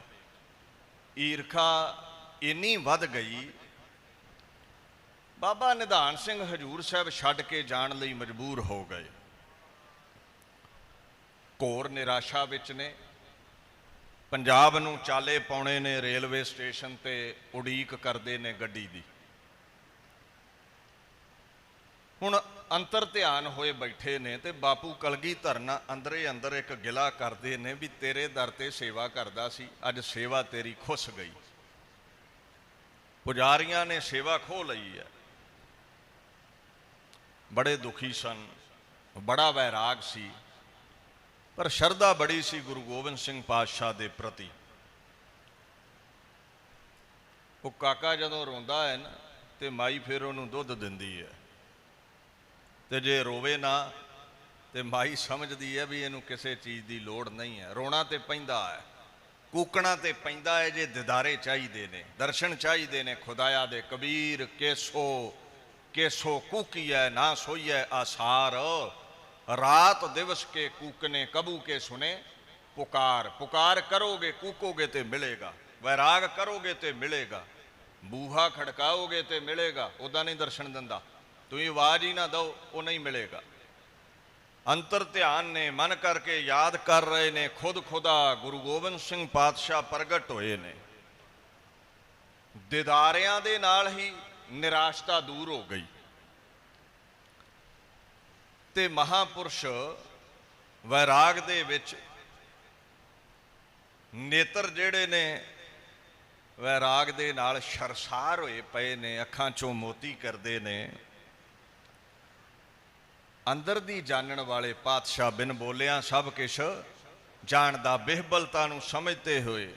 ਈਰਖਾ ਇੰਨੀ ਵੱਧ ਗਈ, ਬਾਬਾ ਨਿਧਾਨ ਸਿੰਘ ਹਜੂਰ ਸਾਹਿਬ ਛੱਡ ਕੇ ਜਾਣ ਲਈ ਮਜਬੂਰ ਹੋ ਗਏ। ਘੋਰ ਨਿਰਾਸ਼ਾ ਵਿੱਚ ਨੇ, ਪੰਜਾਬ ਨੂੰ ਚਾਲੇ ਪਾਉਣੇ ਨੇ, ਰੇਲਵੇ ਸਟੇਸ਼ਨ ਤੇ ਉਡੀਕ ਕਰਦੇ ਨੇ ਗੱਡੀ ਦੀ। ਹੁਣ ਅੰਤਰ ਧਿਆਨ ਹੋਏ ਬੈਠੇ ਨੇ ਤੇ ਬਾਪੂ ਕਲਗੀਧਰ ਨਾ ਅੰਦਰੇ ਅੰਦਰ ਇੱਕ ਗਿਲਾ ਕਰਦੇ ਨੇ ਵੀ ਤੇਰੇ ਦਰ ਤੇ ਸੇਵਾ ਕਰਦਾ ਸੀ, ਅੱਜ ਸੇਵਾ ਤੇਰੀ ਖੁੱਸ ਗਈ। ਪੁਜਾਰੀਆਂ ਨੇ ਸੇਵਾ ਖੋਹ ਲਈ ਹੈ, ਬੜੇ ਦੁਖੀ ਸਨ, ਬੜਾ ਵੈਰਾਗ ਸੀ, ਪਰ ਸ਼ਰਧਾ ਬੜੀ ਸੀ ਗੁਰੂ ਗੋਬਿੰਦ ਸਿੰਘ ਪਾਤਸ਼ਾਹ ਦੇ ਪ੍ਰਤੀ। ਉਹ ਕਾਕਾ ਜਦੋਂ ਰੋਂਦਾ ਹੈ ਨਾ ਤੇ ਮਾਈ ਫਿਰ ਉਹਨੂੰ ਦੁੱਧ ਦਿੰਦੀ ਹੈ, ਤੇ ਜੇ ਰੋਵੇ ਨਾ ਤੇ ਮਾਈ ਸਮਝਦੀ ਹੈ ਵੀ ਇਹਨੂੰ ਕਿਸੇ ਚੀਜ਼ ਦੀ ਲੋੜ ਨਹੀਂ ਹੈ। ਰੋਣਾ ਤੇ ਪੈਂਦਾ ਹੈ, ਕੂਕਣਾ ਤੇ ਪੈਂਦਾ ਹੈ, ਜੇ ਦਿਦਾਰੇ ਚਾਹੀਦੇ ਨੇ, ਦਰਸ਼ਨ ਚਾਹੀਦੇ ਨੇ ਖੁਦਾਇਆ ਦੇ। ਕਬੀਰ ਕੇਸੋ ਕੇਸੋ ਕੂਕੀਐ ਨਾ ਸੋਈਐ ਆਸਾਰ, ਰਾਤ ਦਿਵਸ ਕੇ ਕੂਕਨੇ ਕਬੂ ਕੇ ਸੁਨੇ ਪੁਕਾਰ। ਪੁਕਾਰ ਕਰੋਗੇ ਕੂਕੋਗੇ ਤੇ ਮਿਲੇਗਾ, ਵੈਰਾਗ ਕਰੋਗੇ ਤੇ ਮਿਲੇਗਾ, ਬੂਹਾ ਖੜਕਾਓਗੇ ਤੇ ਮਿਲੇਗਾ। ਉੱਦਾਂ ਨਹੀਂ ਦਰਸ਼ਨ ਦਿੰਦਾ, ਤੁਸੀਂ ਆਵਾਜ਼ ਹੀ ਨਾ ਦਿਓ ਉਹ ਨਹੀਂ ਮਿਲੇਗਾ। ਅੰਤਰ ਧਿਆਨ ਨੇ, ਮਨ ਕਰਕੇ ਯਾਦ ਕਰ ਰਹੇ ਨੇ, ਖੁਦ ਖੁਦਾ ਗੁਰੂ ਗੋਬਿੰਦ ਸਿੰਘ ਪਾਤਸ਼ਾਹ ਪ੍ਰਗਟ ਹੋਏ ਨੇ। ਦਿਦਾਰਿਆਂ ਦੇ ਨਾਲ ਹੀ ਨਿਰਾਸ਼ਤਾ ਦੂਰ ਹੋ ਗਈ ਤੇ ਮਹਾਪੁਰਸ਼ ਵੈਰਾਗ ਦੇ ਵਿੱਚ ਨੇਤਰ ਜਿਹੜੇ ਨੇ ਵੈਰਾਗ ਦੇ ਨਾਲ ਸ਼ਰਸਾਰ ਹੋਏ ਪਏ ਨੇ, ਅੱਖਾਂ ਚੋਂ ਮੋਤੀ ਕਰਦੇ ਨੇ। ਅੰਦਰ ਦੀ ਜਾਣਨ ਵਾਲੇ ਪਾਤਸ਼ਾਹ ਬਿਨ ਬੋਲਿਆਂ ਸਭ ਕੁਛ ਜਾਣਦਾ, ਬਿਹਬਲਤਾ ਨੂੰ ਸਮਝਦੇ ਹੋਏ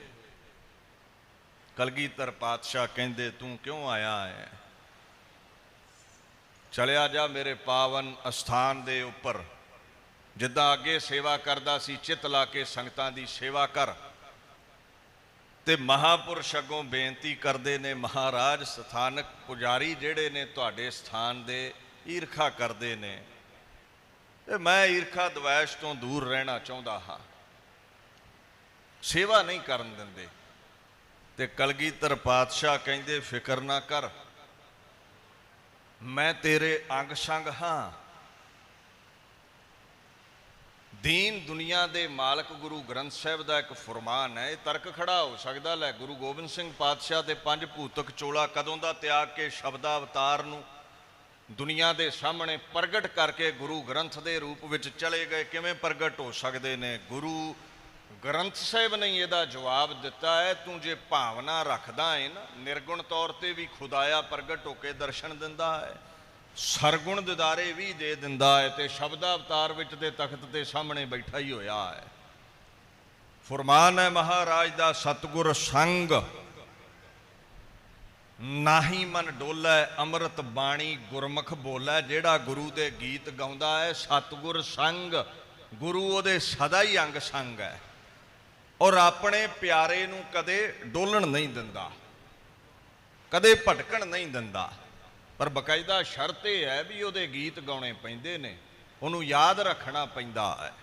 ਕਲਗੀਧਰ ਪਾਤਸ਼ਾਹ ਕਹਿੰਦੇ ਤੂੰ ਕਿਉਂ ਆਇਆ ਹੈ? ਚਲਿਆ ਜਾ ਮੇਰੇ ਪਾਵਨ ਅਸਥਾਨ ਦੇ ਉੱਪਰ, ਜਿੱਦਾਂ ਅੱਗੇ ਸੇਵਾ ਕਰਦਾ ਸੀ ਚਿੱਤ ਲਾ ਕੇ ਸੰਗਤਾਂ ਦੀ ਸੇਵਾ ਕਰ। ਤੇ ਮਹਾਪੁਰਸ਼ ਅੱਗੋਂ ਬੇਨਤੀ ਕਰਦੇ ਨੇ, ਮਹਾਰਾਜ ਸਥਾਨਕ ਪੁਜਾਰੀ ਜਿਹੜੇ ਨੇ ਤੁਹਾਡੇ ਸਥਾਨ ਦੇ ਈਰਖਾ ਕਰਦੇ ਨੇ ਤੇ ਮੈਂ ਈਰਖਾ ਦਵੈਸ਼ ਤੋਂ ਦੂਰ ਰਹਿਣਾ ਚਾਹੁੰਦਾ ਹਾਂ, ਸੇਵਾ ਨਹੀਂ ਕਰਨ ਦਿੰਦੇ। ਤੇ ਕਲਗੀਧਰ ਪਾਤਸ਼ਾਹ ਕਹਿੰਦੇ ਫਿਕਰ ਨਾ ਕਰ, ਮੈਂ ਤੇਰੇ ਅੰਗ ਸੰਗ ਹਾਂ। ਦੀਨ ਦੁਨੀਆ ਦੇ ਮਾਲਕ ਗੁਰੂ ਗ੍ਰੰਥ ਸਾਹਿਬ ਦਾ ਇੱਕ ਫਰਮਾਨ ਹੈ, ਇਹ ਤਰਕ ਖੜਾ ਹੋ ਸਕਦਾ ਲੈ ਗੁਰੂ ਗੋਬਿੰਦ ਸਿੰਘ ਪਾਤਸ਼ਾਹ ਤੇ ਪੰਜ ਭੂਤਕ ਚੋਲਾ ਕਦੋਂ ਦਾ ਤਿਆਗ ਕੇ ਸ਼ਬਦਾ ਅਵਤਾਰ ਨੂੰ ਦੁਨੀਆ ਦੇ ਸਾਹਮਣੇ ਪ੍ਰਗਟ ਕਰਕੇ ਗੁਰੂ ਗ੍ਰੰਥ ਦੇ ਰੂਪ ਵਿੱਚ ਚਲੇ ਗਏ, ਕਿਵੇਂ ਪ੍ਰਗਟ ਹੋ ਸਕਦੇ ਨੇ? ਗੁਰੂ ਗ੍ਰੰਥ ਸਾਹਿਬ ਨੇ ਇਹਦਾ ਜਵਾਬ ਦਿੱਤਾ ਹੈ, ਤੂੰ ਜੇ ਭਾਵਨਾ ਰੱਖਦਾ ਹੈ ਨਾ, ਨਿਰਗੁਣ ਤੌਰ ਤੇ ਵੀ ਖੁਦਾਇਆ ਪ੍ਰਗਟ ਹੋ ਕੇ ਦਰਸ਼ਨ ਦਿੰਦਾ ਹੈ, ਸਰਗੁਣ ਦਿਦਾਰੇ ਵੀ ਦੇ ਦਿੰਦਾ ਹੈ, ਤੇ ਸ਼ਬਦਾ ਅਵਤਾਰ ਵਿੱਚ ਦੇ ਤਖਤ ਦੇ ਸਾਹਮਣੇ ਬੈਠਾ ਹੀ ਹੋਇਆ ਹੈ। ਫਰਮਾਨ ਹੈ ਮਹਾਰਾਜ ਦਾ, ਸਤਿਗੁਰ ਸੰਗ ਨਾਹੀ ਮਨ ਡੋਲੇ, ਅੰਮ੍ਰਿਤ ਬਾਣੀ ਗੁਰਮੁਖ ਬੋਲੇ। ਜਿਹੜਾ ਗੁਰੂ ਦੇ ਗੀਤ ਗਾਉਂਦਾ ਹੈ, ਸਤਿਗੁਰ ਸੰਗ, ਗੁਰੂ ਉਹਦੇ ਸਦਾ ਹੀ ਅੰਗ ਸੰਗ ਹੈ, ਔਰ ਆਪਣੇ ਪਿਆਰੇ ਨੂੰ ਕਦੇ ਡੋਲਣ ਨਹੀਂ ਦਿੰਦਾ, ਕਦੇ ਭਟਕਣ ਨਹੀਂ ਦਿੰਦਾ। ਪਰ ਬਕਾਇਦਾ ਸ਼ਰਤ ਇਹ ਹੈ ਵੀ ਉਹਦੇ ਗੀਤ ਗਾਉਣੇ ਪੈਂਦੇ ਨੇ, ਉਹਨੂੰ ਯਾਦ ਰੱਖਣਾ ਪੈਂਦਾ ਹੈ।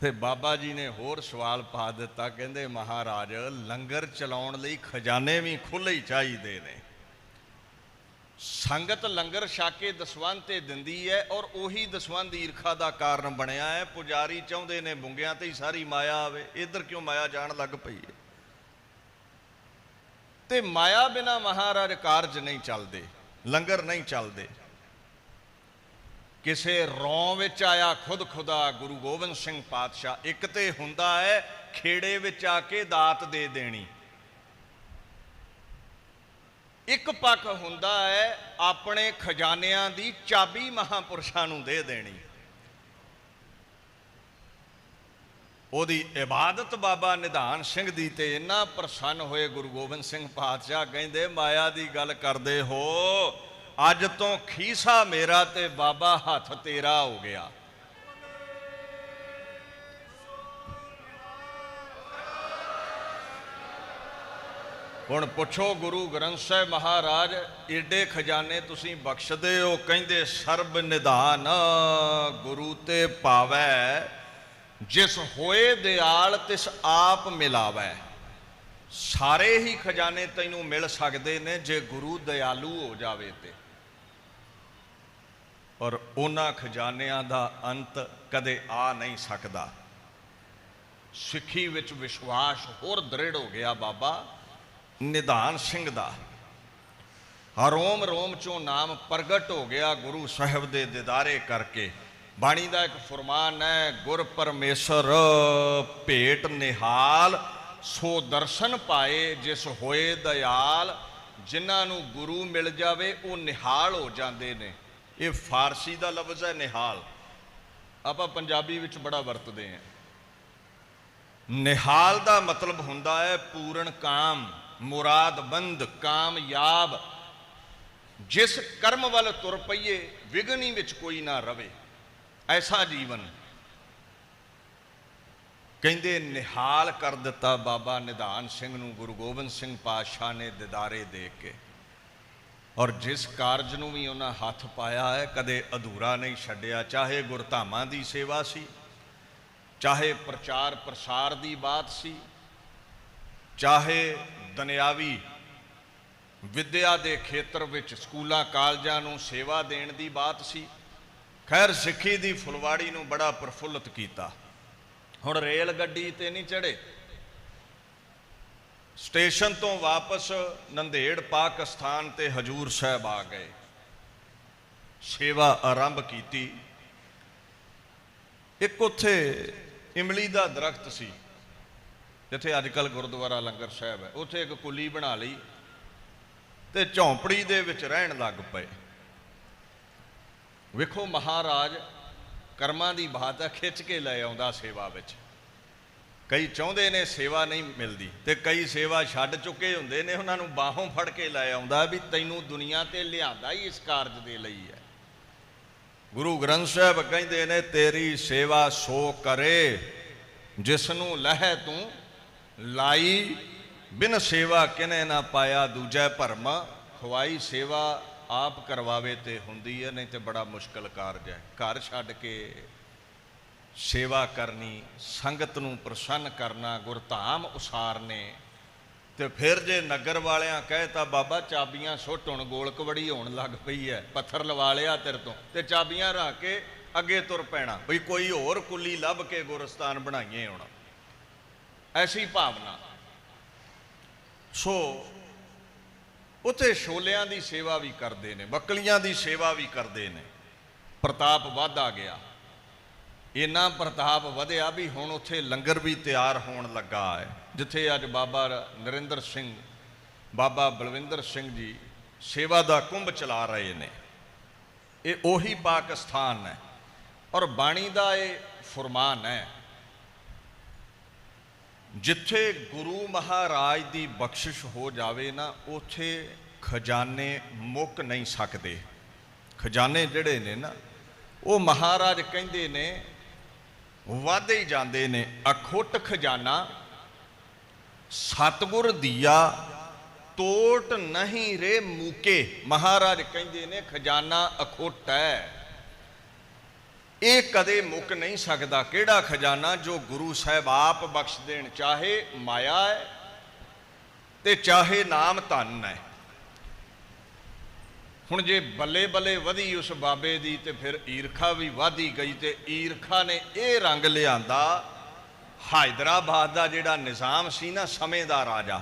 ਤੇ ਬਾਬਾ ਜੀ ਨੇ ਹੋਰ ਸਵਾਲ ਪਾ ਦਿੱਤਾ, ਕਹਿੰਦੇ ਮਹਾਰਾਜ ਲੰਗਰ ਚਲਾਉਣ ਲਈ ਖਜ਼ਾਨੇ ਵੀ ਖੁੱਲ੍ਹੇ ਹੀ ਚਾਹੀਦੇ ਨੇ। ਸੰਗਤ ਲੰਗਰ ਛਕ ਕੇ ਦਸਵੰਧ ਤੇ ਦਿੰਦੀ ਹੈ, ਔਰ ਉਹੀ ਦਸਵੰਧ ਈਰਖਾ ਦਾ ਕਾਰਨ ਬਣਿਆ ਹੈ। ਪੁਜਾਰੀ ਚਾਹੁੰਦੇ ਨੇ ਬੁੰਗਿਆਂ ਤੇ ਹੀ ਸਾਰੀ ਮਾਇਆ ਆਵੇ, ਇੱਧਰ ਕਿਉਂ ਮਾਇਆ ਜਾਣ ਲੱਗ ਪਈ ਹੈ? ਤੇ ਮਾਇਆ ਬਿਨਾ ਮਹਾਰਾਜ ਕਾਰਜ ਨਹੀਂ ਚੱਲਦੇ, ਲੰਗਰ ਨਹੀਂ ਚੱਲਦੇ। ਕਿਸੇ ਰੌਂ ਵਿੱਚ ਆਇਆ ਖੁਦ ਖੁਦਾ ਗੁਰੂ ਗੋਬਿੰਦ ਸਿੰਘ ਪਾਤਸ਼ਾਹ। ਇੱਕ ਤੇ ਹੁੰਦਾ ਹੈ ਖੇੜੇ ਵਿੱਚ ਆ ਕੇ ਦਾਤ ਦੇ ਦੇਣੀ, ਇੱਕ ਪੱਖ ਹੁੰਦਾ ਹੈ ਆਪਣੇ ਖਜ਼ਾਨਿਆਂ ਦੀ ਚਾਬੀ ਮਹਾਂਪੁਰਸ਼ਾਂ ਨੂੰ ਦੇ ਦੇਣੀ। ਉਹਦੀ ਇਬਾਦਤ ਬਾਬਾ ਨਿਧਾਨ ਸਿੰਘ ਦੀ ਤੇ ਇੰਨਾ ਪ੍ਰਸੰਨ ਹੋਏ ਗੁਰੂ ਗੋਬਿੰਦ ਸਿੰਘ ਪਾਤਸ਼ਾਹ, ਕਹਿੰਦੇ ਮਾਇਆ ਦੀ ਗੱਲ ਕਰਦੇ ਹੋ, ਅੱਜ ਤੋਂ ਖੀਸਾ ਮੇਰਾ ਤੇ ਬਾਬਾ ਹੱਥ ਤੇਰਾ ਹੋ ਗਿਆ। ਹੁਣ ਪੁੱਛੋ ਗੁਰੂ ਗ੍ਰੰਥ ਸਾਹਿਬ ਮਹਾਰਾਜ ਏਡੇ ਖਜ਼ਾਨੇ ਤੁਸੀਂ ਬਖਸ਼ਦੇ ਹੋ, ਕਹਿੰਦੇ ਸਰਬ ਨਿਧਾਨ ਗੁਰੂ ਤੇ ਪਾਵੈ, ਜਿਸ ਹੋਏ ਦਿਆਲ ਤਿਸ ਆਪ ਮਿਲਾਵੈ। ਸਾਰੇ ਹੀ ਖਜ਼ਾਨੇ ਤੈਨੂੰ ਮਿਲ ਸਕਦੇ ਨੇ ਜੇ ਗੁਰੂ ਦਿਆਲੂ ਹੋ ਜਾਵੇ ਤੇ, ਔਰ ਉਹਨਾਂ ਖਜ਼ਾਨਿਆਂ ਦਾ ਅੰਤ ਕਦੇ ਆ ਨਹੀਂ ਸਕਦਾ। ਸਿੱਖੀ ਵਿੱਚ ਵਿਸ਼ਵਾਸ ਹੋਰ ਦ੍ਰਿੜ ਹੋ ਗਿਆ ਬਾਬਾ ਨਿਧਾਨ ਸਿੰਘ ਦਾ। ਰੋਮ ਰੋਮ ਚੋਂ ਨਾਮ ਪ੍ਰਗਟ ਹੋ ਗਿਆ ਗੁਰੂ ਸਾਹਿਬ ਦੇ ਦਿਦਾਰੇ ਕਰਕੇ। ਬਾਣੀ ਦਾ ਇੱਕ ਫਰਮਾਨ ਹੈ, ਗੁਰ ਪਰਮੇਸ਼ਰ ਭੇਟ ਨਿਹਾਲ, ਸੋ ਦਰਸ਼ਨ ਪਾਏ ਜਿਸ ਹੋਏ ਦਇਆਲ। ਜਿਨ੍ਹਾਂ ਨੂੰ ਗੁਰੂ ਮਿਲ ਜਾਵੇ ਉਹ ਨਿਹਾਲ ਹੋ ਜਾਂਦੇ ਨੇ। ਇਹ ਫਾਰਸੀ ਦਾ ਲਫ਼ਜ਼ ਹੈ ਨਿਹਾਲ, ਆਪਾਂ ਪੰਜਾਬੀ ਵਿੱਚ ਬੜਾ ਵਰਤਦੇ ਹਾਂ। ਨਿਹਾਲ ਦਾ ਮਤਲਬ ਹੁੰਦਾ ਹੈ ਪੂਰਨ ਕਾਮ, ਮੁਰਾਦਬੰਦ, ਕਾਮਯਾਬ। ਜਿਸ ਕਰਮ ਵੱਲ ਤੁਰ ਪਈਏ ਵਿਘਨ ਹੀ ਵਿੱਚ ਕੋਈ ਨਾ ਰਵੇ, ਐਸਾ ਜੀਵਨ। ਕਹਿੰਦੇ ਨਿਹਾਲ ਕਰ ਦਿੱਤਾ ਬਾਬਾ ਨਿਧਾਨ ਸਿੰਘ ਨੂੰ ਗੁਰੂ ਗੋਬਿੰਦ ਸਿੰਘ ਪਾਤਸ਼ਾਹ ਨੇ ਦਿਦਾਰੇ ਦੇ ਕੇ। ਔਰ ਜਿਸ ਕਾਰਜ ਨੂੰ ਵੀ ਉਹਨਾਂ ਹੱਥ ਪਾਇਆ ਹੈ ਕਦੇ ਅਧੂਰਾ ਨਹੀਂ ਛੱਡਿਆ। ਚਾਹੇ ਗੁਰਧਾਮਾਂ ਦੀ ਸੇਵਾ ਸੀ, ਚਾਹੇ ਪ੍ਰਚਾਰ ਪ੍ਰਸਾਰ ਦੀ ਬਾਤ ਸੀ, ਚਾਹੇ ਦੁਨਿਆਵੀ ਵਿੱਦਿਆ ਦੇ ਖੇਤਰ ਵਿੱਚ ਸਕੂਲਾਂ ਕਾਲਜਾਂ ਨੂੰ ਸੇਵਾ ਦੇਣ ਦੀ ਬਾਤ ਸੀ। ਖੈਰ ਸਿੱਖੀ ਦੀ ਫੁਲਵਾੜੀ ਨੂੰ ਬੜਾ ਪ੍ਰਫੁੱਲਤ ਕੀਤਾ। ਹੁਣ ਰੇਲ ਗੱਡੀ ਤੇ ਨਹੀਂ ਚੜ੍ਹੇ, ਸਟੇਸ਼ਨ ਤੋਂ ਵਾਪਸ ਨੰਦੇੜ ਪਾਕਿਸਤਾਨ ਤੇ ਹਜੂਰ ਸਾਹਿਬ ਆ ਗਏ, ਸੇਵਾ ਆਰੰਭ ਕੀਤੀ। ਇੱਕ ਉੱਥੇ ਇਮਲੀ ਦਾ ਦਰਖਤ ਸੀ ਜਿੱਥੇ ਅੱਜ ਕੱਲ੍ਹ ਗੁਰਦੁਆਰਾ ਲੰਗਰ ਸਾਹਿਬ ਹੈ, ਉੱਥੇ ਇੱਕ ਕੁੱਲੀ ਬਣਾ ਲਈ ਤੇ ਝੌਂਪੜੀ ਦੇ ਵਿੱਚ ਰਹਿਣ ਲੱਗ ਪਏ। ਵੇਖੋ ਮਹਾਰਾਜ ਕਰਮਾਂ ਦੀ ਬਾਤ ਹੈ, ਖਿੱਚ ਕੇ ਲੈ ਆਉਂਦਾ ਸੇਵਾ ਵਿੱਚ। ਕਈ ਚਾਹੁੰਦੇ ਨੇ ਸੇਵਾ ਨਹੀਂ ਮਿਲਦੀ ਤੇ ਕਈ ਸੇਵਾ ਛੱਡ ਚੁੱਕੇ ਹੁੰਦੇ ਨੇ, ਉਹਨਾਂ ਨੂੰ ਬਾਹੋਂ ਫੜ ਕੇ ਲੈ ਆਉਂਦਾ ਵੀ ਤੈਨੂੰ ਦੁਨੀਆ ਤੇ ਲਿਆਂਦਾ ਹੀ ਇਸ ਕਾਰਜ ਦੇ ਲਈ ਹੈ। ਗੁਰੂ ਗ੍ਰੰਥ ਸਾਹਿਬ ਕਹਿੰਦੇ ਨੇ ਤੇਰੀ ਸੇਵਾ ਸੋ ਕਰੇ ਜਿਸ ਨੂੰ ਲਹਿ ਤੂੰ ਲਾਈ, ਬਿਨ ਸੇਵਾ ਕਿਨੇ ਨਾ ਪਾਇਆ ਦੂਜੈ ਭਰਮ। ਖਵਾਈ ਸੇਵਾ ਆਪ ਕਰਵਾਵੇ ਤੇ ਹੁੰਦੀ ਹੈ, ਨਹੀਂ ਤੇ ਬੜਾ ਮੁਸ਼ਕਲ ਕਾਰਜ ਹੈ। ਘਰ ਛੱਡ ਕੇ ਸੇਵਾ ਕਰਨੀ, ਸੰਗਤ ਨੂੰ ਪ੍ਰਸੰਨ ਕਰਨਾ, ਗੁਰਧਾਮ ਉਸਾਰਨੇ। ਤੇ ਫਿਰ ਜੇ ਨਗਰ ਵਾਲਿਆਂ ਕਹੇ ਤਾਂ ਬਾਬਾ ਚਾਬੀਆਂ ਸੁੱਟ, ਹੁਣ ਗੋਲਕ ਬੜੀ ਹੋਣ ਲੱਗ ਪਈ ਹੈ, ਪੱਥਰ ਲਵਾ ਲਿਆ ਤੇਰੇ ਤੋਂ, ਤੇ ਚਾਬੀਆਂ ਰੱਖ ਕੇ ਅੱਗੇ ਤੁਰ ਪੈਣਾ ਬਈ ਕੋਈ ਹੋਰ ਕੁੱਲੀ ਲੱਭ ਕੇ ਗੁਰਸਥਾਨ ਬਣਾਈਏ ਹੁਣ, ਐਸੀ ਭਾਵਨਾ। ਸੋ ਉੱਥੇ ਛੋਲਿਆਂ ਦੀ ਸੇਵਾ ਵੀ ਕਰਦੇ ਨੇ, ਬੱਕਲੀਆਂ ਦੀ ਸੇਵਾ ਵੀ ਕਰਦੇ ਨੇ। ਪ੍ਰਤਾਪ ਵੱਧਦਾ ਗਿਆ, ਇੰਨਾ ਪ੍ਰਤਾਪ ਵਧਿਆ ਵੀ ਹੁਣ ਉੱਥੇ ਲੰਗਰ ਵੀ ਤਿਆਰ ਹੋਣ ਲੱਗਾ ਹੈ। ਜਿੱਥੇ ਅੱਜ ਬਾਬਾ ਨਰਿੰਦਰ ਸਿੰਘ, ਬਾਬਾ ਬਲਵਿੰਦਰ ਸਿੰਘ ਜੀ ਸੇਵਾ ਦਾ ਕੁੰਭ ਚਲਾ ਰਹੇ ਨੇ, ਇਹ ਉਹੀ ਪਾਕਿਸਤਾਨ ਹੈ। ਔਰ ਬਾਣੀ ਦਾ ਇਹ ਫਰਮਾਨ ਹੈ, ਜਿੱਥੇ ਗੁਰੂ ਮਹਾਰਾਜ ਦੀ ਬਖਸ਼ਿਸ਼ ਹੋ ਜਾਵੇ ਨਾ, ਉੱਥੇ ਖਜ਼ਾਨੇ ਮੁੱਕ ਨਹੀਂ ਸਕਦੇ। ਖਜ਼ਾਨੇ ਜਿਹੜੇ ਨੇ ਨਾ, ਉਹ ਮਹਾਰਾਜ ਕਹਿੰਦੇ ਨੇ ਵੱਧਦੇ ਹੀ ਜਾਂਦੇ ਨੇ। ਅਖੁੱਟ ਖਜ਼ਾਨਾ ਸਤਿਗੁਰ ਦੀਆ ਤੋਟ ਨਹੀਂ ਰੇ ਮੂਕੇ। ਮਹਾਰਾਜ ਕਹਿੰਦੇ ਨੇ ਖਜ਼ਾਨਾ ਅਖੁੱਟ ਹੈ, ਇਹ ਕਦੇ ਮੁੱਕ ਨਹੀਂ ਸਕਦਾ। ਕਿਹੜਾ ਖਜ਼ਾਨਾ? ਜੋ ਗੁਰੂ ਸਾਹਿਬ ਆਪ ਬਖਸ਼ ਦੇਣ, ਚਾਹੇ ਮਾਇਆ ਹੈ ਤੇ ਚਾਹੇ ਨਾਮ ਧਨ ਹੈ। ਹੁਣ ਜੇ ਬੱਲੇ ਬੱਲੇ ਵਧੀ ਉਸ ਬਾਬੇ ਦੀ ਤੇ ਫਿਰ ਈਰਖਾ ਵੀ ਵਧੀ ਗਈ, ਤੇ ਈਰਖਾ ਨੇ ਇਹ ਰੰਗ ਲਿਆਂਦਾ, ਹੈਦਰਾਬਾਦ ਦਾ ਜਿਹੜਾ ਨਿਜ਼ਾਮ ਸੀ ਨਾ, ਸਮੇਂ ਦਾ ਰਾਜਾ,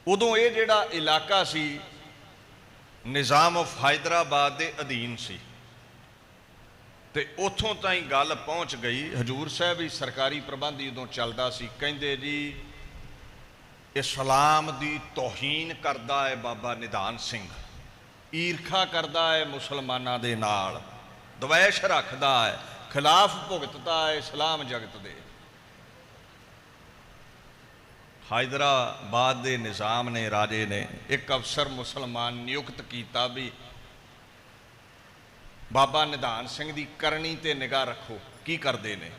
ਉਦੋਂ ਇਹ ਜਿਹੜਾ ਇਲਾਕਾ ਸੀ ਨਿਜ਼ਾਮ ਆਫ ਹੈਦਰਾਬਾਦ ਦੇ ਅਧੀਨ ਸੀ। ਤੇ ਉੱਥੋਂ ਤਾਈਂ ਗੱਲ ਪਹੁੰਚ ਗਈ, ਹਜੂਰ ਸਾਹਿਬ ਵੀ ਸਰਕਾਰੀ ਪ੍ਰਬੰਧ ਉਦੋਂ ਚੱਲਦਾ ਸੀ। ਕਹਿੰਦੇ ਜੀ ਇਸਲਾਮ ਦੀ ਤੋਹੀਨ ਕਰਦਾ ਹੈ ਬਾਬਾ ਨਿਧਾਨ ਸਿੰਘ, ਈਰਖਾ ਕਰਦਾ ਹੈ ਮੁਸਲਮਾਨਾਂ ਦੇ ਨਾਲ, ਦਵੈਸ਼ ਰੱਖਦਾ ਹੈ, ਖਿਲਾਫ ਭੁਗਤਦਾ ਹੈ ਇਸਲਾਮ ਜਗਤ ਦੇ। ਹੈਦਰਾਬਾਦ ਦੇ ਨਿਜ਼ਾਮ ਨੇ, ਰਾਜੇ ਨੇ ਇੱਕ ਅਫਸਰ ਮੁਸਲਮਾਨ ਨਿਯੁਕਤ ਕੀਤਾ ਵੀ ਬਾਬਾ ਨਿਧਾਨ ਸਿੰਘ ਦੀ ਕਰਨੀ ਤੇ ਨਿਗਾਹ ਰੱਖੋ, ਕੀ ਕਰਦੇ ਨੇ।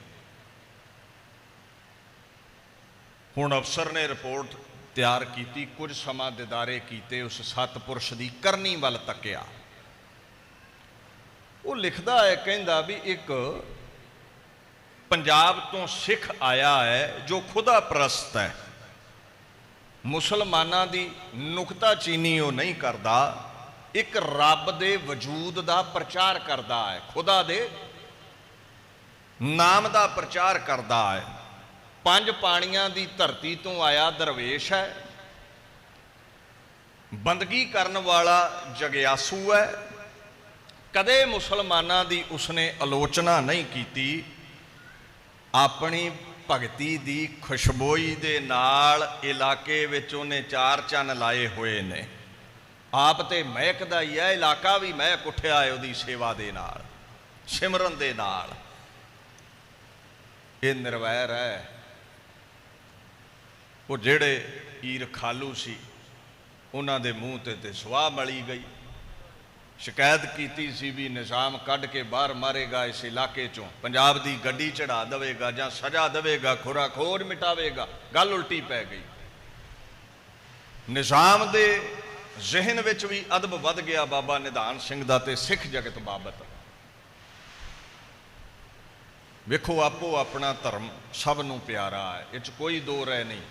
ਹੁਣ ਅਫਸਰ ਨੇ ਰਿਪੋਰਟ ਤਿਆਰ ਕੀਤੀ, ਕੁਝ ਸਮਾਂ ਦਿਦਾਰੇ ਕੀਤੇ, ਉਸ ਸਤਪੁਰਸ਼ ਦੀ ਕਰਨੀ ਵੱਲ ਤੱਕਿਆ। ਉਹ ਲਿਖਦਾ ਹੈ, ਕਹਿੰਦਾ ਵੀ ਇੱਕ ਪੰਜਾਬ ਤੋਂ ਸਿੱਖ ਆਇਆ ਹੈ ਜੋ ਖੁਦਾ ਪ੍ਰਸਤ ਹੈ, ਮੁਸਲਮਾਨਾਂ ਦੀ ਨੁਕਤਾਚੀਨੀ ਉਹ ਨਹੀਂ ਕਰਦਾ, ਇੱਕ ਰੱਬ ਦੇ ਵਜੂਦ ਦਾ ਪ੍ਰਚਾਰ ਕਰਦਾ ਹੈ, ਖੁਦਾ ਦੇ ਨਾਮ ਦਾ ਪ੍ਰਚਾਰ ਕਰਦਾ ਹੈ। ਪੰਜ ਪਾਣੀਆਂ ਦੀ ਧਰਤੀ ਤੋਂ ਆਇਆ ਦਰਵੇਸ਼ ਹੈ, ਬੰਦਗੀ ਕਰਨ ਵਾਲਾ ਜਗਿਆਸੂ ਹੈ। ਕਦੇ ਮੁਸਲਮਾਨਾਂ ਦੀ ਉਸਨੇ ਆਲੋਚਨਾ ਨਹੀਂ ਕੀਤੀ। ਆਪਣੀ ਭਗਤੀ ਦੀ ਖੁਸ਼ਬੋਈ ਦੇ ਨਾਲ ਇਲਾਕੇ ਵਿੱਚ ਉਹਨੇ ਚਾਰ ਚੰਨ ਲਾਏ ਹੋਏ ਨੇ। ਆਪ ਤੇ ਮਹਿਕਦਾ ਹੀ ਹੈ, ਇਲਾਕਾ ਵੀ ਮਹਿਕ ਉੱਠਿਆ ਹੈ ਉਹਦੀ ਸੇਵਾ ਦੇ ਨਾਲ, ਸਿਮਰਨ ਦੇ ਨਾਲ। ਇਹ ਨਿਰਵੈਰ ਹੈ। ਉਹ ਜਿਹੜੇ ਈਰ ਖਾਲੂ ਸੀ ਉਹਨਾਂ ਦੇ ਮੂੰਹ ਤੇ ਸਵਾਹ ਮਲੀ ਗਈ। ਸ਼ਿਕਾਇਤ ਕੀਤੀ ਸੀ ਵੀ ਨਿਜ਼ਾਮ ਕੱਢ ਕੇ ਬਾਹਰ ਮਾਰੇਗਾ, ਇਸ ਇਲਾਕੇ ਚੋਂ ਪੰਜਾਬ ਦੀ ਗੱਡੀ ਚੜਾ ਦੇਵੇਗਾ ਜਾਂ ਸਜ਼ਾ ਦੇਵੇਗਾ, ਖੋਰ ਮਿਟਾਵੇਗਾ। ਗੱਲ ਉਲਟੀ ਪੈ ਗਈ। ਨਿਜ਼ਾਮ ਦੇ ਜ਼ਿਹਨ ਵਿੱਚ ਵੀ ਅਦਬ ਵੱਧ ਗਿਆ ਬਾਬਾ ਨਿਧਾਨ ਸਿੰਘ ਦਾ ਤੇ ਸਿੱਖ ਜਗਤ ਬਾਬਤ। ਵੇਖੋ, ਆਪੋ ਆਪਣਾ ਧਰਮ ਸਭ ਨੂੰ ਪਿਆਰਾ ਹੈ, ਇਹ 'ਚ ਕੋਈ ਦੋ ਰਾਏ ਨਹੀਂ।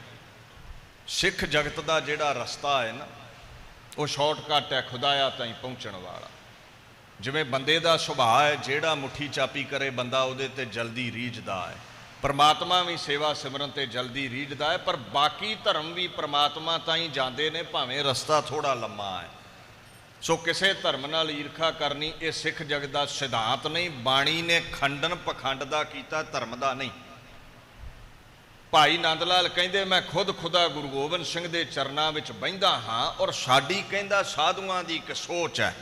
ਸਿੱਖ ਜਗਤ ਦਾ ਜਿਹੜਾ ਰਸਤਾ ਹੈ ਨਾ, ਉਹ ਸ਼ਾਰਟਕਟ ਹੈ ਖੁਦਾਇਆ ਤਾਈਂ ਪਹੁੰਚਣ ਵਾਲਾ। ਜਿਵੇਂ ਬੰਦੇ ਦਾ ਸੁਭਾਅ ਹੈ, ਜਿਹੜਾ ਮੁੱਠੀ ਚਾਪੀ ਕਰੇ ਬੰਦਾ ਉਹਦੇ ਤੇ ਜਲਦੀ ਰੀਝਦਾ ਹੈ। ਪਰਮਾਤਮਾ ਵੀ ਸੇਵਾ ਸਿਮਰਨ ਤੇ ਜਲਦੀ ਰੀਝਦਾ ਹੈ, ਪਰ ਬਾਕੀ ਧਰਮ ਵੀ ਪਰਮਾਤਮਾ ਤਾਈਂ ਜਾਂਦੇ ਨੇ, ਭਾਵੇਂ ਰਸਤਾ ਥੋੜਾ ਲੰਮਾ ਹੈ। ਸੋ ਕਿਸੇ ਧਰਮ ਨਾਲ ਈਰਖਾ ਕਰਨੀ ਇਹ ਸਿੱਖ ਜਗਤ ਦਾ ਸਿਧਾਂਤ ਨਹੀਂ। ਬਾਣੀ ਨੇ ਖੰਡਨ ਪਖੰਡ ਦਾ ਕੀਤਾ, ਧਰਮ ਦਾ ਨਹੀਂ। ਭਾਈ ਨੰਦ ਲਾਲ ਕਹਿੰਦੇ, ਮੈਂ ਖੁਦ ਖੁਦਾ ਗੁਰੂ ਗੋਬਿੰਦ ਸਿੰਘ ਦੇ ਚਰਨਾਂ ਵਿੱਚ ਬਹਿੰਦਾ ਹਾਂ, ਔਰ ਸਾਡੀ ਕਹਿੰਦਾ ਸਾਧੂਆਂ ਦੀ ਇੱਕ ਸੋਚ ਹੈ।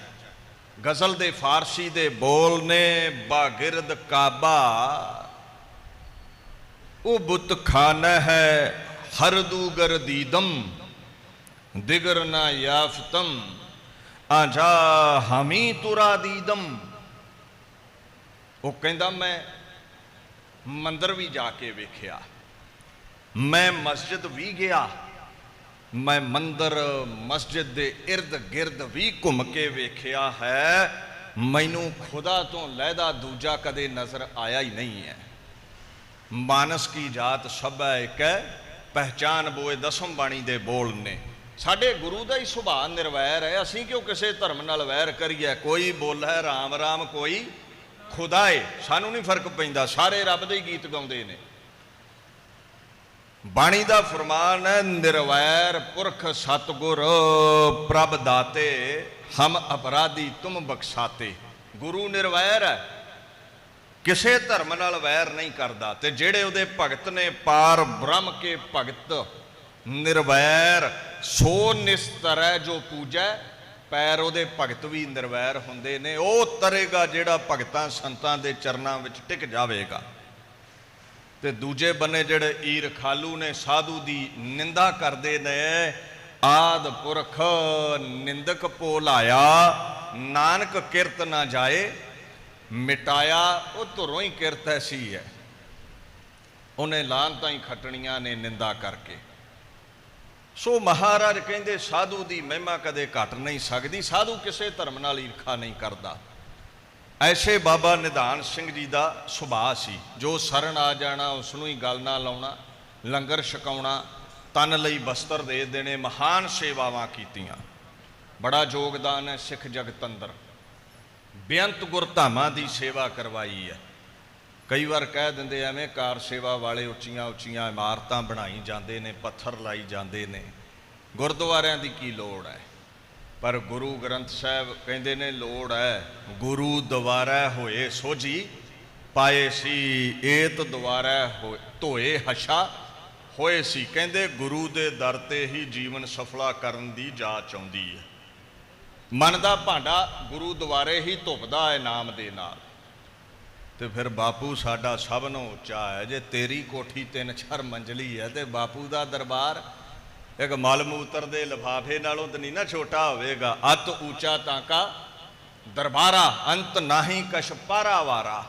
ਗਜ਼ਲ ਦੇ ਫਾਰਸੀ ਦੇ ਬੋਲ ਨੇ, ਬਾਗਿਰਦ ਕਾਬਾ ਉਹ ਬੁੱਤ ਖਾਨਾ ਹੈ, ਹਰ ਦੂਗਰ ਦੀਦਮ ਦਿਗਰ ਨਾ ਯਾਫਤਮ ਆਜਾ ਹਮੀ ਤੁਰਾ ਦੀਦਮ। ਉਹ ਕਹਿੰਦਾ, ਮੈਂ ਮੰਦਰ ਵੀ ਜਾ ਕੇ ਵੇਖਿਆ, ਮੈਂ ਮਸਜਿਦ ਵੀ ਗਿਆ, ਮੈਂ ਮੰਦਰ ਮਸਜਿਦ ਦੇ ਇਰਦ ਗਿਰਦ ਵੀ ਘੁੰਮ ਕੇ ਵੇਖਿਆ ਹੈ। ਮੈਨੂੰ ਖੁਦਾ ਤੋਂ ਲਹਿਦਾ ਦੂਜਾ ਕਦੇ ਨਜ਼ਰ ਆਇਆ ਹੀ ਨਹੀਂ ਹੈ। ਮਾਨਸ ਕੀ ਜਾਤ ਸਭੈ ਇੱਕ ਹੈ, ਪਹਿਚਾਨ ਬੋਏ ਦਸਮ ਬਾਣੀ ਦੇ ਬੋਲ ਨੇ। ਸਾਡੇ ਗੁਰੂ ਦਾ ਹੀ ਸੁਭਾਅ ਨਿਰਵੈਰ ਹੈ। ਅਸੀਂ ਕਿਉਂ ਕਿਸੇ ਧਰਮ ਨਾਲ ਵੈਰ ਕਰੀਏ? ਕੋਈ ਬੋਲੇ ਰਾਮ ਰਾਮ, ਕੋਈ ਖੁਦਾ ਏ, ਸਾਨੂੰ ਨਹੀਂ ਫਰਕ ਪੈਂਦਾ। ਸਾਰੇ ਰੱਬ ਦੇ ਹੀ ਗੀਤ ਗਾਉਂਦੇ ਨੇ। ਬਾਣੀ ਦਾ ਫਰਮਾਨ ਹੈ, ਨਿਰਵੈਰ ਪੁਰਖ ਸਤਿਗੁਰ ਪ੍ਰਭ ਦਾਤੇ, ਹਮ ਅਪਰਾਧੀ ਤੁਮ ਬਖਸ਼ਾਤੇ। ਗੁਰੂ ਨਿਰਵੈਰ ਹੈ, ਕਿਸੇ ਧਰਮ ਨਾਲ ਵੈਰ ਨਹੀਂ ਕਰਦਾ। ਤੇ ਜਿਹੜੇ ਉਹਦੇ ਭਗਤ ਨੇ, ਪਾਰ ਬ੍ਰਹਮ ਕੇ ਭਗਤ ਨਿਰਵੈਰ, ਸੋ ਨਿਸਤਰੈ ਜੋ ਪੂਜੈ। ਪੈਰ ਉਹਦੇ ਭਗਤ ਵੀ ਨਿਰਵੈਰ ਹੁੰਦੇ ਨੇ। ਉਹ ਤਰੇਗਾ ਜਿਹੜਾ ਭਗਤਾਂ ਸੰਤਾਂ ਦੇ ਚਰਨਾਂ ਵਿੱਚ ਟਿਕ ਜਾਵੇਗਾ। ਤੇ ਦੂਜੇ ਬੰਨੇ ਜਿਹੜੇ ਈਰ ਖਾਲੂ ਨੇ, ਸਾਧੂ ਦੀ ਨਿੰਦਾ ਕਰਦੇ ਨੇ। ਆਦ ਪੁਰਖ ਨਿੰਦਕ ਭੋਲਾਇਆ, ਨਾਨਕ ਕਿਰਤ ਨਾ ਜਾਏ ਮਿਟਾਇਆ। ਉਹ ਧੁਰੋਂ ਹੀ ਕਿਰਤ ਐਸੀ ਹੈ, ਉਹਨੇ ਲਾਹਨਤਾਂ ਹੀ ਖੱਟਣੀਆਂ ਨੇ ਨਿੰਦਾ ਕਰਕੇ। ਸੋ ਮਹਾਰਾਜ ਕਹਿੰਦੇ, ਸਾਧੂ ਦੀ ਮਹਿਮਾ ਕਦੇ ਘਟ ਨਹੀਂ ਸਕਦੀ। ਸਾਧੂ ਕਿਸੇ ਧਰਮ ਨਾਲ ਈਰਖਾ ਨਹੀਂ ਕਰਦਾ। ਐਸੇ ਬਾਬਾ ਨਿਧਾਨ ਸਿੰਘ ਜੀ ਦਾ ਸੁਭਾਅ ਸੀ। ਜੋ ਸ਼ਰਨ ਆ ਜਾਣਾ ਉਸ ਨੂੰ ਹੀ ਗੱਲ ਨਾ ਲਾਉਣਾ, ਲੰਗਰ ਛਕਾਉਣਾ, ਤਨ ਲਈ ਬਸਤਰ ਦੇ ਦੇਣੇ, ਮਹਾਨ ਸੇਵਾਵਾਂ ਕੀਤੀਆਂ। ਬੜਾ ਯੋਗਦਾਨ ਹੈ ਸਿੱਖ ਜਗਤ ਅੰਦਰ। ਬੇਅੰਤ ਗੁਰਧਾਮਾਂ ਦੀ ਸੇਵਾ ਕਰਵਾਈ ਹੈ। ਕਈ ਵਾਰ ਕਹਿ ਦਿੰਦੇ ਐਵੇਂ ਕਾਰ ਸੇਵਾ ਵਾਲੇ ਉੱਚੀਆਂ ਉੱਚੀਆਂ ਇਮਾਰਤਾਂ ਬਣਾਈ ਜਾਂਦੇ ਨੇ, ਪੱਥਰ ਲਾਈ ਜਾਂਦੇ ਨੇ, ਗੁਰਦੁਆਰਿਆਂ ਦੀ ਕੀ ਲੋੜ ਹੈ? ਪਰ ਗੁਰੂ ਗ੍ਰੰਥ ਸਾਹਿਬ ਕਹਿੰਦੇ ਨੇ ਲੋੜ ਹੈ। ਗੁਰੂ ਦੁਆਰਾ ਹੋਏ ਸੋਝੀ ਪਾਏ ਸੀ, ਏਤ ਦੁਆਰਾ ਧੋਏ ਹਸ਼ਾ ਹੋਏ ਸੀ। ਕਹਿੰਦੇ ਗੁਰੂ ਦੇ ਦਰ ਤੇ ਹੀ ਜੀਵਨ ਸਫਲਾ ਕਰਨ ਦੀ ਜਾਚ ਆਉਂਦੀ ਹੈ। ਮਨ ਦਾ ਭਾਂਡਾ ਗੁਰੂ ਦੁਆਰੇ ਹੀ ਧੁੱਪਦਾ ਹੈ ਨਾਮ ਦੇ ਨਾਲ। ਤੇ ਫਿਰ ਬਾਪੂ ਸਾਡਾ ਸਭ ਨੂੰ ਉੱਚਾ ਹੈ। ਜੇ ਤੇਰੀ ਕੋਠੀ 3-4 ਮੰਜ਼ਲੀ ਹੈ ਤੇ ਬਾਪੂ ਦਾ ਦਰਬਾਰ ਇੱਕ ਮਲ ਮੂਤਰ ਦੇ ਲਿਫਾਫੇ ਨਾਲੋਂ ਤਾਂ ਨਹੀਂ ਨਾ ਛੋਟਾ ਹੋਵੇਗਾ। ਅਤ ਉੱਚਾ ਤਾਂ ਕਾ ਦਰਬਾਰਾ, ਅੰਤ ਨਾਹੀ ਕਛ ਪਾਰਾਵਾਰਾ।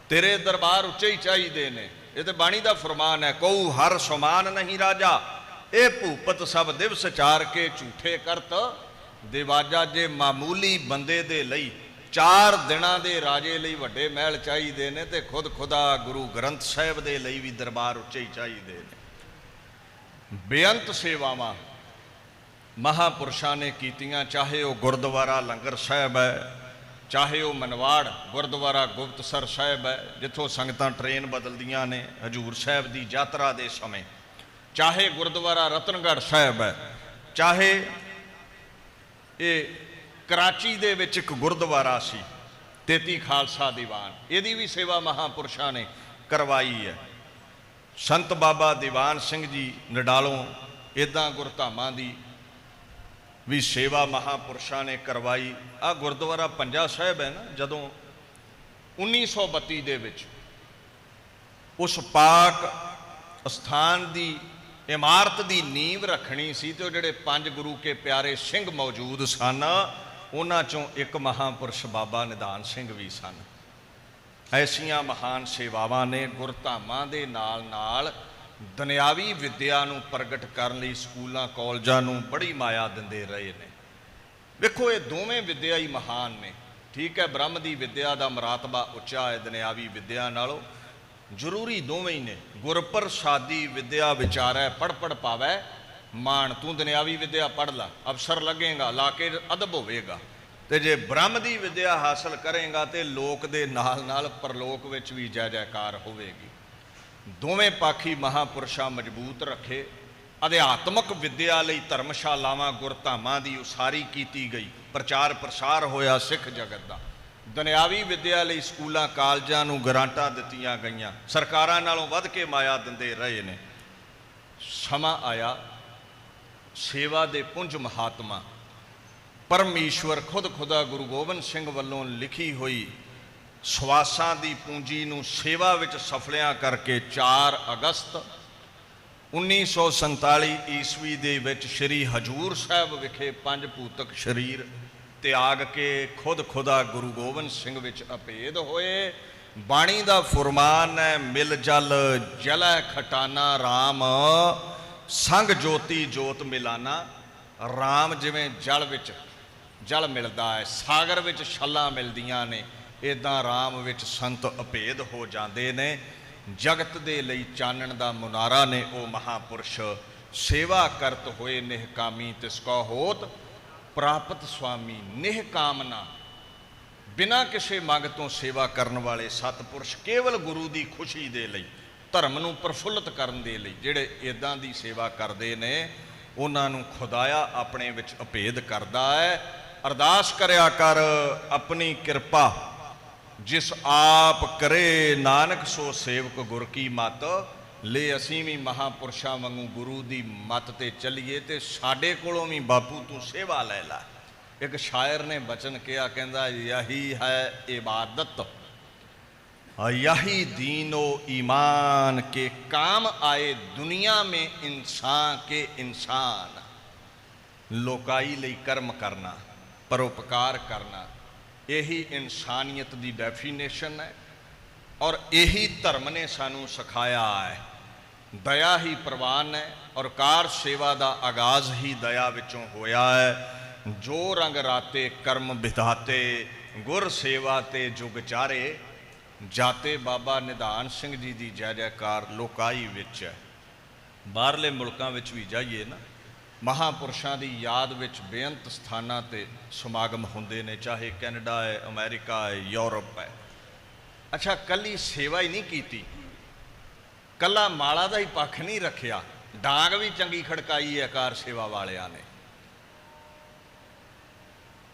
ਤੇਰੇ ਦਰਬਾਰ ਉੱਚੇ ਹੀ ਚਾਹੀਦੇ ਨੇ। ਇਹ ਤੇ ਬਾਣੀ ਦਾ ਫਰਮਾਨ ਹੈ, ਕਉ ਹਰ ਸਮਾਨ ਨਹੀਂ ਰਾਜਾ, ਇਹ ਭੂਪਤ ਸਭ ਦਿਵਸ ਚਾਰ ਕੇ ਝੂਠੇ ਕਰਤ ਦਿਵਾਜਾ। ਜੇ ਮਾਮੂਲੀ ਬੰਦੇ ਦੇ ਲਈ 4 ਦਿਨਾਂ ਦੇ ਰਾਜੇ ਲਈ ਵੱਡੇ ਮਹਿਲ ਚਾਹੀਦੇ ਨੇ, ਤੇ ਖੁਦ ਖੁਦਾ ਗੁਰੂ ਗ੍ਰੰਥ ਸਾਹਿਬ ਦੇ ਲਈ ਵੀ ਦਰਬਾਰ ਉੱਚੇ ਹੀ ਚਾਹੀਦੇ ਨੇ। ਬੇਅੰਤ ਸੇਵਾਵਾਂ ਮਹਾਂਪੁਰਸ਼ਾਂ ਨੇ ਕੀਤੀਆਂ। ਚਾਹੇ ਉਹ ਗੁਰਦੁਆਰਾ ਲੰਗਰ ਸਾਹਿਬ ਹੈ, ਚਾਹੇ ਉਹ ਮਨਵਾੜ ਗੁਰਦੁਆਰਾ ਗੁਪਤਸਰ ਸਾਹਿਬ ਹੈ, ਜਿੱਥੋਂ ਸੰਗਤਾਂ ਟ੍ਰੇਨ ਬਦਲਦੀਆਂ ਨੇ ਹਜੂਰ ਸਾਹਿਬ ਦੀ ਯਾਤਰਾ ਦੇ ਸਮੇਂ, ਚਾਹੇ ਗੁਰਦੁਆਰਾ ਰਤਨਗੜ੍ਹ ਸਾਹਿਬ ਹੈ, ਚਾਹੇ ਇਹ ਕਰਾਚੀ ਦੇ ਵਿੱਚ ਇੱਕ ਗੁਰਦੁਆਰਾ ਸੀ 33 ਖਾਲਸਾ ਦੀਵਾਨ, ਇਹਦੀ ਵੀ ਸੇਵਾ ਮਹਾਂਪੁਰਸ਼ਾਂ ਨੇ ਕਰਵਾਈ ਹੈ। ਸੰਤ ਬਾਬਾ ਦੀਵਾਨ ਸਿੰਘ ਜੀ ਨਡਾਲੋਂ ਇੱਦਾਂ ਗੁਰਧਾਮਾਂ ਦੀ ਵੀ ਸੇਵਾ ਮਹਾਂਪੁਰਸ਼ਾਂ ਨੇ ਕਰਵਾਈ। ਆ ਗੁਰਦੁਆਰਾ ਪੰਜਾ ਸਾਹਿਬ ਹੈ ਨਾ, ਜਦੋਂ 1932 ਦੇ ਵਿੱਚ ਉਸ ਪਾਕ ਸਥਾਨ ਦੀ ਇਮਾਰਤ ਦੀ ਨੀਂਵ ਰੱਖਣੀ ਸੀ, ਤੇ ਉਹ ਜਿਹੜੇ 5 ਗੁਰੂ ਕੇ ਪਿਆਰੇ ਸਿੰਘ ਮੌਜੂਦ ਸਨ, ਉਹਨਾਂ ਚੋਂ ਇੱਕ ਮਹਾਂਪੁਰਸ਼ ਬਾਬਾ ਨਿਧਾਨ ਸਿੰਘ ਵੀ ਸਨ। ਐਸੀਆਂ ਮਹਾਨ ਸੇਵਾਵਾਂ ਨੇ ਗੁਰਧਾਮਾਂ ਦੇ ਨਾਲ ਨਾਲ ਦੁਨਿਆਵੀ ਵਿੱਦਿਆ ਨੂੰ ਪ੍ਰਗਟ ਕਰਨ ਲਈ ਸਕੂਲਾਂ ਕਾਲਜਾਂ ਨੂੰ ਬੜੀ ਮਾਇਆ ਦਿੰਦੇ ਰਹੇ ਨੇ। ਵੇਖੋ ਇਹ ਦੋਵੇਂ ਵਿੱਦਿਆ ਹੀ ਮਹਾਨ ਨੇ। ਠੀਕ ਹੈ, ਬ੍ਰਹਮ ਦੀ ਵਿੱਦਿਆ ਦਾ ਮਰਾਤਬਾ ਉੱਚਾ ਹੈ ਦੁਨਿਆਵੀ ਵਿੱਦਿਆ ਨਾਲੋਂ, ਜ਼ਰੂਰੀ ਦੋਵੇਂ ਹੀ ਨੇ। ਗੁਰਪ੍ਰਸਾਦੀ ਵਿੱਦਿਆ ਵਿਚਾਰੈ ਪੜ੍ਹ ਪੜ੍ਹ ਪਾਵੈ ਮਾਣ, ਤੂੰ ਦੁਨਿਆਵੀ ਵਿੱਦਿਆ ਪੜ੍ਹ ਲਾ, ਅਫਸਰ ਲੱਗੇਗਾ, ਲਾ ਕੇ ਅਦਬ ਹੋਵੇਗਾ। ਤੇ ਜੇ ਬ੍ਰਹਮ ਦੀ ਵਿੱਦਿਆ ਹਾਸਲ ਕਰੇਗਾ ਤੇ ਲੋਕ ਦੇ ਨਾਲ ਨਾਲ ਪਰਲੋਕ ਵਿੱਚ ਵੀ ਜੈ ਜੈਕਾਰ ਹੋਵੇਗੀ। ਦੋਵੇਂ ਪਾਖੀ ਮਹਾਂਪੁਰਸ਼ਾਂ ਮਜ਼ਬੂਤ ਰੱਖੇ। ਅਧਿਆਤਮਕ ਵਿੱਦਿਆ ਲਈ ਧਰਮਸ਼ਾਲਾਵਾਂ ਗੁਰਧਾਮਾਂ ਦੀ ਉਸਾਰੀ ਕੀਤੀ ਗਈ, ਪ੍ਰਚਾਰ ਪ੍ਰਸਾਰ ਹੋਇਆ ਸਿੱਖ ਜਗਤ ਦਾ। ਦੁਨਿਆਵੀ ਵਿੱਦਿਆ ਲਈ ਸਕੂਲਾਂ ਕਾਲਜਾਂ ਨੂੰ ਗਰਾਂਟਾਂ ਦਿੱਤੀਆਂ ਗਈਆਂ, ਸਰਕਾਰਾਂ ਨਾਲੋਂ ਵੱਧ ਕੇ ਮਾਇਆ ਦਿੰਦੇ ਰਹੇ ਨੇ। ਸਮਾਂ ਆਇਆ ਸੇਵਾ ਦੇ ਪੁੰਜ ਮਹਾਤਮਾ ਪਰਮੇਸ਼ਵਰ ਖੁਦ ਖੁਦਾ ਗੁਰੂ ਗੋਬਿੰਦ ਸਿੰਘ ਵੱਲੋਂ ਲਿਖੀ ਹੋਈ ਸਵਾਸਾਂ ਦੀ ਪੂੰਜੀ ਨੂੰ ਸੇਵਾ ਵਿੱਚ ਸਫਲਿਆਂ ਕਰਕੇ 4 ਅਗਸਤ 1947 ਈਸਵੀ ਦੇ ਵਿੱਚ ਸ਼੍ਰੀ ਹਜੂਰ ਸਾਹਿਬ ਵਿਖੇ 5 ਭੂਤਕ ਸਰੀਰ ਤਿਆਗ ਕੇ ਖੁਦ ਖੁਦਾ ਗੁਰੂ ਗੋਬਿੰਦ ਸਿੰਘ ਵਿੱਚ ਅਭੇਦ ਹੋਏ। ਬਾਣੀ ਦਾ ਫੁਰਮਾਨ ਹੈ, ਮਿਲ ਜਲ ਜਲੈ ਖਟਾਨਾ ਰਾਮ, ਸੰਗ ਜੋਤੀ ਜੋਤ ਮਿਲਾਨਾ। ਰਾਮ ਜਿਵੇਂ ਜਲ ਵਿੱਚ ਜਲ ਮਿਲਦਾ ਹੈ, ਸਾਗਰ ਵਿੱਚ ਛੱਲਾਂ ਮਿਲਦੀਆਂ ਨੇ, ਇੱਦਾਂ ਰਾਮ ਵਿੱਚ ਸੰਤ ਅਭੇਦ ਹੋ ਜਾਂਦੇ ਨੇ। ਜਗਤ ਦੇ ਲਈ ਚਾਨਣ ਦਾ ਮੁਨਾਰਾ ਨੇ ਉਹ ਮਹਾਂਪੁਰਸ਼। ਸੇਵਾ ਕਰਤ ਹੋਏ ਨਿਹਕਾਮੀ ਤਿਸ ਕੋ ਹੋਤ ਪ੍ਰਾਪਤ ਸੁਆਮੀ। ਨਿਹਕਾਮਨਾ, ਬਿਨਾਂ ਕਿਸੇ ਮੰਗ ਤੋਂ ਸੇਵਾ ਕਰਨ ਵਾਲੇ ਸਤਿਪੁਰਸ਼ ਕੇਵਲ ਗੁਰੂ ਦੀ ਖੁਸ਼ੀ ਦੇ ਲਈ, ਧਰਮ ਨੂੰ ਪ੍ਰਫੁੱਲਤ ਕਰਨ ਦੇ ਲਈ ਜਿਹੜੇ ਇੱਦਾਂ ਦੀ ਸੇਵਾ ਕਰਦੇ ਨੇ, ਉਹਨਾਂ ਨੂੰ ਖੁਦਾਇਆ ਆਪਣੇ ਵਿੱਚ ਅਭੇਦ ਕਰਦਾ ਹੈ। ਅਰਦਾਸ ਕਰਿਆ ਕਰ ਆਪਣੀ ਕਿਰਪਾ, ਜਿਸ ਆਪ ਕਰੇ ਨਾਨਕ ਸੋ ਸੇਵਕ ਗੁਰ ਕੀ ਮਤ। ਲੈ ਅਸੀਂ ਵੀ ਮਹਾਂਪੁਰਸ਼ਾਂ ਵਾਂਗੂ ਗੁਰੂ ਦੀ ਮੱਤ ਤੇ ਚੱਲੀਏ ਤੇ ਸਾਡੇ ਕੋਲੋਂ ਵੀ ਬਾਪੂ ਤੂੰ ਸੇਵਾ ਲੈ ਲੈ। ਇੱਕ ਸ਼ਾਇਰ ਨੇ ਬਚਨ ਕਿਹਾ, ਕਹਿੰਦਾ ਯਹੀ ਹੈ ਇਬਾਦਤ, ਯਹੀ दीनो ईमान के काम आए दुनिया में इंसान के इंसान। ਲੋਕਾਈ ਲਈ ਕਰਮ ਕਰਨਾ, ਪਰਉਪਕਾਰ ਕਰਨਾ, ਇਹੀ ਇਨਸਾਨੀਅਤ ਦੀ ਡੈਫੀਨੇਸ਼ਨ ਹੈ ਔਰ ਇਹੀ ਧਰਮ ਨੇ ਸਾਨੂੰ ਸਿਖਾਇਆ ਹੈ। ਦਇਆ ਹੀ ਪ੍ਰਵਾਨ ਹੈ ਔਰ ਕਾਰ ਸੇਵਾ ਦਾ ਆਗਾਜ਼ ਹੀ ਦਇਆ ਵਿੱਚੋਂ ਹੋਇਆ ਹੈ। ਜੋ ਰੰਗ ਰਾਤੇ ਕਰਮ ਵਿਧਾਤੇ, ਗੁਰ ਸੇਵਾ ਤੇ ਜੁਗ ਚਾਰੇ। ਜਾਤੇ ਬਾਬਾ ਨਿਧਾਨ ਸਿੰਘ ਜੀ ਦੀ ਜੈ ਜੈਕਾਰ ਲੋਕਾਈ ਵਿੱਚ ਹੈ। ਬਾਹਰਲੇ ਮੁਲਕਾਂ ਵਿੱਚ ਵੀ ਜਾਈਏ ਨਾ, ਮਹਾਂਪੁਰਸ਼ਾਂ ਦੀ ਯਾਦ ਵਿੱਚ ਬੇਅੰਤ ਸਥਾਨਾਂ ਤੇ ਸਮਾਗਮ ਹੁੰਦੇ ਨੇ, ਚਾਹੇ ਕੈਨੇਡਾ ਹੈ, ਅਮਰੀਕਾ ਹੈ, ਯੂਰਪ ਹੈ। ਅੱਛਾ, ਕੱਲੀ ਸੇਵਾ ਹੀ ਨਹੀਂ ਕੀਤੀ, ਕੱਲਾ ਮਾਲਾ ਦਾ ਹੀ ਪੱਖ ਨਹੀਂ ਰੱਖਿਆ, ਡਾਂਗ ਵੀ ਚੰਗੀ ਖੜਕਾਈ ਹੈ ਕਾਰ ਸੇਵਾ ਵਾਲਿਆਂ ਨੇ।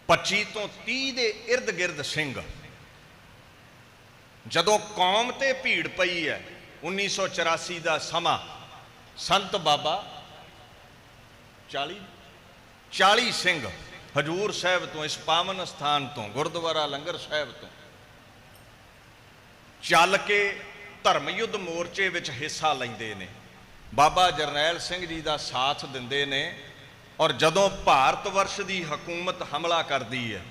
25 ਤੋਂ 30 ਦੇ ਇਰਦ ਗਿਰਦ ਸਿੰਘ। ਜਦੋਂ ਕੌਮ ਤੇ ਭੀੜ ਪਈ ਹੈ, 1984 ਦਾ ਸਮਾਂ, ਸੰਤ ਬਾਬਾ 40 ਸਿੰਘ ਹਜੂਰ ਸਾਹਿਬ ਤੋਂ, ਇਸ ਪਾਵਨ ਸਥਾਨ ਤੋਂ, ਗੁਰਦੁਆਰਾ ਲੰਗਰ ਸਾਹਿਬ ਤੋਂ ਚੱਲ ਕੇ ਧਰਮ ਯੁੱਧ ਮੋਰਚੇ ਵਿੱਚ ਹਿੱਸਾ ਲੈਂਦੇ ਨੇ। ਬਾਬਾ ਜਰਨੈਲ ਸਿੰਘ ਜੀ ਦਾ ਸਾਥ ਦਿੰਦੇ ਨੇ ਔਰ ਜਦੋਂ ਭਾਰਤ ਵਰਸ਼ ਦੀ ਹਕੂਮਤ ਹਮਲਾ ਕਰਦੀ ਹੈ,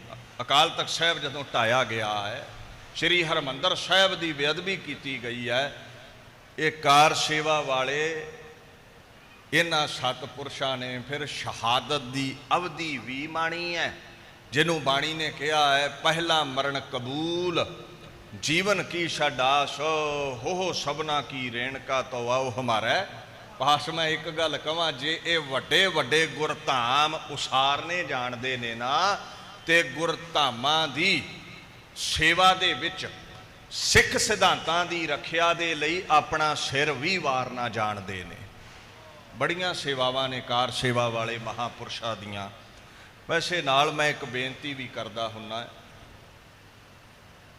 ਅਕਾਲ ਤਖਤ ਸਾਹਿਬ ਜਦੋਂ ਢਾਇਆ ਗਿਆ ਹੈ, ਸ਼੍ਰੀ ਹਰਿਮੰਦਰ ਸਾਹਿਬ ਦੀ ਬੇਅਦਬੀ ਕੀਤੀ ਗਈ ਹੈ, ਇਹ ਕਾਰ ਸੇਵਾ ਵਾਲੇ ਇਹਨਾਂ ਸਤਿਪੁਰਸ਼ਾਂ ਨੇ ਫਿਰ ਸ਼ਹਾਦਤ ਦੀ ਅਵਧੀ ਵੀ ਮਾਣੀ ਹੈ, ਜਿਹਨੂੰ ਬਾਣੀ ਨੇ ਕਿਹਾ ਹੈ, ਪਹਿਲਾ ਮਰਨ ਕਬੂਲ ਜੀਵਨ ਕੀ ਛਡਾਸ, ਹੋ ਸਭਨਾ ਕੀ ਰੇਣਕਾ ਤੋ ਆਓ ਹਮਾਰਾ ਪਾਸ। ਮੈਂ ਇੱਕ ਗੱਲ ਕਹਾਂ, ਜੇ ਇਹ ਵੱਡੇ ਵੱਡੇ ਗੁਰਧਾਮ ਉਸਾਰਨੇ ਜਾਣਦੇ ਨੇ ਨਾ, ਤੇ ਗੁਰਧਾਮਾਂ ਦੀ ਸੇਵਾ ਦੇ ਵਿੱਚ ਸਿੱਖ ਸਿਧਾਂਤਾਂ ਦੀ ਰੱਖਿਆ ਦੇ ਲਈ ਆਪਣਾ ਸਿਰ ਵੀ ਵਾਰਨਾ ਜਾਣਦੇ ਨੇ। ਬੜੀਆਂ ਸੇਵਾਵਾਂ ਨੇ ਕਾਰ ਸੇਵਾ ਵਾਲੇ ਮਹਾਂਪੁਰਸ਼ਾਂ ਦੀਆਂ। ਵੈਸੇ ਨਾਲ ਮੈਂ ਇੱਕ ਬੇਨਤੀ ਵੀ ਕਰਦਾ ਹੁੰਨਾ,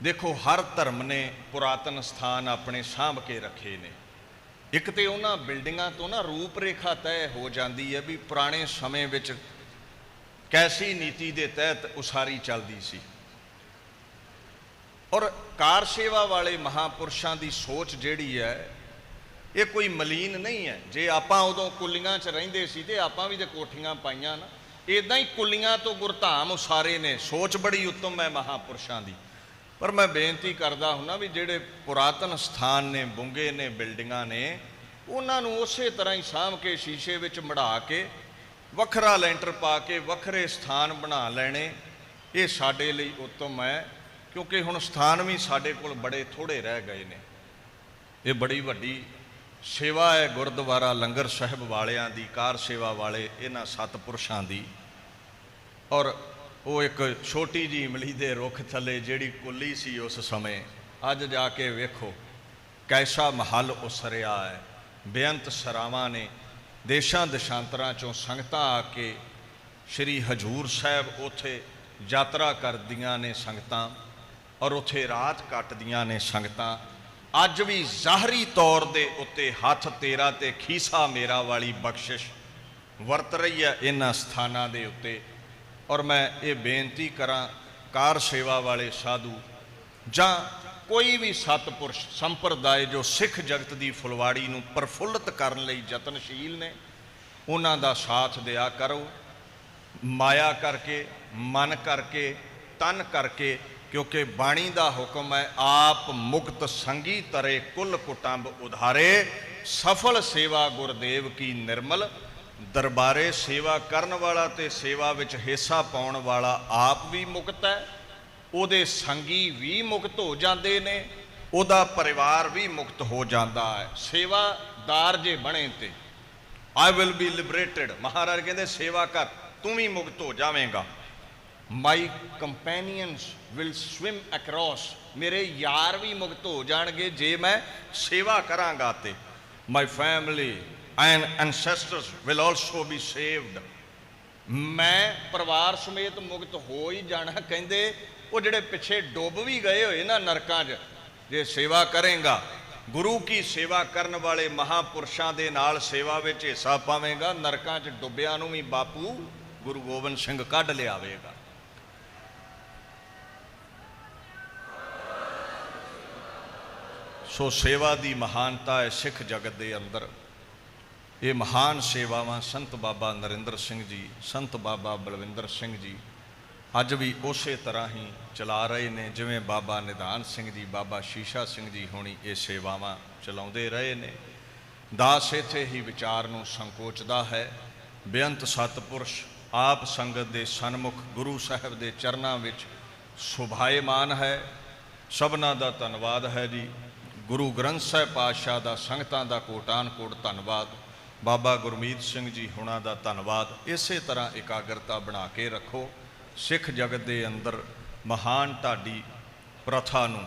ਦੇਖੋ ਹਰ ਧਰਮ ਨੇ ਪੁਰਾਤਨ ਸਥਾਨ ਆਪਣੇ ਸਾਂਭ ਕੇ ਰੱਖੇ ਨੇ। ਇੱਕ ਤੇ ਉਹਨਾਂ ਬਿਲਡਿੰਗਾਂ ਤੋਂ ਨਾ ਰੂਪ ਰੇਖਾ ਤੈਅ ਹੋ ਜਾਂਦੀ ਹੈ ਵੀ ਪੁਰਾਣੇ ਸਮੇਂ ਵਿੱਚ ਕੈਸੀ ਨੀਤੀ ਦੇ ਤਹਿਤ ਉਸਾਰੀ ਚੱਲਦੀ ਸੀ। ਔਰ ਕਾਰ ਸੇਵਾ ਵਾਲੇ ਮਹਾਂਪੁਰਸ਼ਾਂ ਦੀ ਸੋਚ ਜਿਹੜੀ ਹੈ ਇਹ ਕੋਈ ਮਲੀਨ ਨਹੀਂ ਹੈ। ਜੇ ਆਪਾਂ ਉਦੋਂ ਕੁੱਲੀਆਂ 'ਚ ਰਹਿੰਦੇ ਸੀ ਤੇ ਆਪਾਂ ਵੀ ਤੇ ਕੋਠੀਆਂ ਪਾਈਆਂ ਨਾ, ਇਦਾਂ ਹੀ ਕੁੱਲੀਆਂ ਤੋਂ ਗੁਰਧਾਮ ਉਸਾਰੇ ਨੇ। ਸੋਚ ਬੜੀ ਉੱਤਮ ਹੈ ਮਹਾਂਪੁਰਸ਼ਾਂ ਦੀ। ਪਰ ਮੈਂ ਬੇਨਤੀ ਕਰਦਾ ਹੁੰਨਾ ਵੀ ਜਿਹੜੇ ਪੁਰਾਤਨ ਸਥਾਨ ਨੇ, ਬੁੰਗੇ ਨੇ, ਬਿਲਡਿੰਗਾਂ ਨੇ, ਉਹਨਾਂ ਨੂੰ ਉਸੇ ਤਰ੍ਹਾਂ ਹੀ ਸਾਂਭ ਕੇ ਸ਼ੀਸ਼ੇ ਵਿੱਚ ਮੜਾ ਕੇ ਵੱਖਰਾ ਲੈਂਟਰ ਪਾ ਕੇ ਵੱਖਰੇ ਸਥਾਨ ਬਣਾ ਲੈਣੇ, ਇਹ ਸਾਡੇ ਲਈ ਉੱਤਮ ਹੈ। ਕਿਉਂਕਿ ਹੁਣ ਸਥਾਨ ਵੀ ਸਾਡੇ ਕੋਲ ਬੜੇ ਥੋੜ੍ਹੇ ਰਹਿ ਗਏ ਨੇ। ਇਹ ਬੜੀ ਵੱਡੀ ਸੇਵਾ ਹੈ ਗੁਰਦੁਆਰਾ ਲੰਗਰ ਸਾਹਿਬ ਵਾਲਿਆਂ ਦੀ, ਕਾਰ ਸੇਵਾ ਵਾਲੇ ਇਹਨਾਂ ਸਤਿਪੁਰਸ਼ਾਂ ਦੀ। ਔਰ ਉਹ ਇੱਕ ਛੋਟੀ ਜਿਹੀ ਇਮਲੀ ਦੇ ਰੁੱਖ ਥੱਲੇ ਜਿਹੜੀ ਕੁੱਲੀ ਸੀ ਉਸ ਸਮੇਂ, ਅੱਜ ਜਾ ਕੇ ਵੇਖੋ ਕੈਸਾ ਮਹੱਲ ਉਸਰਿਆ ਹੈ। ਬੇਅੰਤ ਸਰਾਵਾਂ ਨੇ, ਦੇਸ਼ਾਂ ਦੇਸ਼ਾਂਤਰਾਂ 'ਚੋਂ ਸੰਗਤਾਂ ਆ ਕੇ ਸ਼੍ਰੀ ਹਜੂਰ ਸਾਹਿਬ ਉੱਥੇ ਯਾਤਰਾ ਕਰਦੀਆਂ ਨੇ ਸੰਗਤਾਂ, ਔਰ ਉੱਥੇ ਰਾਤ ਕੱਟਦੀਆਂ ਨੇ ਸੰਗਤਾਂ। ਅੱਜ ਵੀ ਜ਼ਾਹਰੀ ਤੌਰ ਦੇ ਉੱਤੇ ਹੱਥ ਤੇਰਾ ਤੇ ਖੀਸਾ ਮੇਰਾ ਵਾਲੀ ਬਖਸ਼ਿਸ਼ ਵਰਤ ਰਹੀ ਹੈ ਇਹਨਾਂ ਸਥਾਨਾਂ ਦੇ ਉੱਤੇ। ਔਰ ਮੈਂ ਇਹ ਬੇਨਤੀ ਕਰਾਂ, ਕਾਰ ਸੇਵਾ ਵਾਲੇ ਸਾਧੂ ਜਾਂ ਕੋਈ ਵੀ ਸਤਿਪੁਰਸ਼ ਸੰਪਰਦਾਇ ਜੋ ਸਿੱਖ ਜਗਤ ਦੀ ਫੁਲਵਾੜੀ ਨੂੰ ਪ੍ਰਫੁੱਲਤ ਕਰਨ ਲਈ ਯਤਨਸ਼ੀਲ ਨੇ, ਉਹਨਾਂ ਦਾ ਸਾਥ ਦਿਆ ਕਰੋ, ਮਾਇਆ ਕਰਕੇ, ਮਨ ਕਰਕੇ, ਤਨ ਕਰਕੇ। ਕਿਉਂਕਿ ਬਾਣੀ ਦਾ ਹੁਕਮ ਹੈ, ਆਪ ਮੁਕਤ ਸੰਗੀ ਤਰੇ ਕੁੱਲ ਕੁਟੰਬ ਉਧਾਰੇ, ਸਫਲ ਸੇਵਾ ਗੁਰਦੇਵ ਕੀ ਨਿਰਮਲ। ਦਰਬਾਰੇ ਸੇਵਾ ਕਰਨ ਵਾਲਾ ਤੇ ਸੇਵਾ ਵਿੱਚ ਹਿੱਸਾ ਪਾਉਣ ਵਾਲਾ ਆਪ ਵੀ ਮੁਕਤ ਹੈ, ਉਹਦੇ ਸੰਗੀ ਵੀ ਮੁਕਤ ਹੋ ਜਾਂਦੇ ਨੇ, ਉਹਦਾ ਪਰਿਵਾਰ ਵੀ ਮੁਕਤ ਹੋ ਜਾਂਦਾ ਹੈ। ਸੇਵਾਦਾਰ ਜੇ ਬਣੇ ਤੇ ਆਈ ਵਿਲ ਬੀ ਲਿਬਰੇਟਡ। ਮਹਾਰਾਜ ਕਹਿੰਦੇ ਸੇਵਾ ਕਰ, ਤੂੰ ਵੀ ਮੁਕਤ ਹੋ ਜਾਵੇਂਗਾ। ਮਾਈ ਕੰਪੈਨੀਅਨਸ ਵਿਲ ਸਵਿਮ ਅਕ੍ਰੋਸ, ਮੇਰੇ ਯਾਰ ਵੀ ਮੁਕਤ ਹੋ ਜਾਣਗੇ ਜੇ ਮੈਂ ਸੇਵਾ ਕਰਾਂਗਾ। ਤੇ my family and ancestors will also be saved, ਮੈਂ ਪਰਿਵਾਰ ਸਮੇਤ ਮੁਕਤ ਹੋ ਹੀ ਜਾਣਾ। ਕਹਿੰਦੇ ਉਹ ਜਿਹੜੇ ਪਿੱਛੇ ਡੁੱਬ ਵੀ ਗਏ ਹੋਏ ਨਾ ਨਰਕਾਂ 'ਚ, ਜੇ ਸੇਵਾ ਕਰੇਗਾ, ਗੁਰੂ ਕੀ ਸੇਵਾ ਕਰਨ ਵਾਲੇ ਮਹਾਂਪੁਰਸ਼ਾਂ ਦੇ ਨਾਲ ਸੇਵਾ ਵਿੱਚ ਹਿੱਸਾ ਪਾਵੇਂਗਾ, ਨਰਕਾਂ 'ਚ ਡੁੱਬਿਆਂ ਨੂੰ ਵੀ ਬਾਪੂ ਗੁਰੂ ਗੋਬਿੰਦ ਸਿੰਘ ਕੱਢ ਲਿਆਵੇਗਾ। ਸੋ ਸੇਵਾ ਦੀ ਮਹਾਨਤਾ ਹੈ ਸਿੱਖ ਜਗਤ ਦੇ ਅੰਦਰ। ਇਹ ਮਹਾਨ ਸੇਵਾਵਾਂ ਸੰਤ ਬਾਬਾ ਨਰਿੰਦਰ ਸਿੰਘ ਜੀ, ਸੰਤ ਬਾਬਾ ਬਲਵਿੰਦਰ ਸਿੰਘ ਜੀ ਅੱਜ ਵੀ ਉਸੇ ਤਰ੍ਹਾਂ ਹੀ ਚਲਾ ਰਹੇ ਨੇ, ਜਿਵੇਂ ਬਾਬਾ ਨਿਧਾਨ ਸਿੰਘ ਜੀ, ਬਾਬਾ ਸ਼ੀਸ਼ਾ ਸਿੰਘ ਜੀ ਹੋਣੀ ਇਹ ਸੇਵਾਵਾਂ ਚਲਾਉਂਦੇ ਰਹੇ ਨੇ। ਦਾਸ ਇੱਥੇ ਹੀ ਵਿਚਾਰ ਨੂੰ ਸੰਕੋਚਦਾ ਹੈ। ਬੇਅੰਤ ਸਤਿਪੁਰਸ਼ ਆਪ ਸੰਗਤ ਦੇ ਸਨਮੁਖ ਗੁਰੂ ਸਾਹਿਬ ਦੇ ਚਰਨਾਂ ਵਿੱਚ ਸ਼ੋਭਾਇਮਾਨ ਹੈ। ਸਭਨਾਂ ਦਾ ਧੰਨਵਾਦ ਹੈ ਜੀ। ਗੁਰੂ ਗ੍ਰੰਥ ਸਾਹਿਬ ਪਾਤਸ਼ਾਹ ਦਾ ਸੰਗਤਾਂ ਦਾ ਕੋਟਾਨ ਕੋਟ ਧੰਨਵਾਦ। ਬਾਬਾ ਗੁਰਮੀਤ ਸਿੰਘ ਜੀ ਹੁਣਾਂ ਦਾ ਧੰਨਵਾਦ। ਇਸੇ ਤਰ੍ਹਾਂ ਇਕਾਗਰਤਾ ਬਣਾ ਕੇ ਰੱਖੋ। ਸਿੱਖ ਜਗਤ ਦੇ ਅੰਦਰ ਮਹਾਨ ਢਾਡੀ ਪ੍ਰਥਾ ਨੂੰ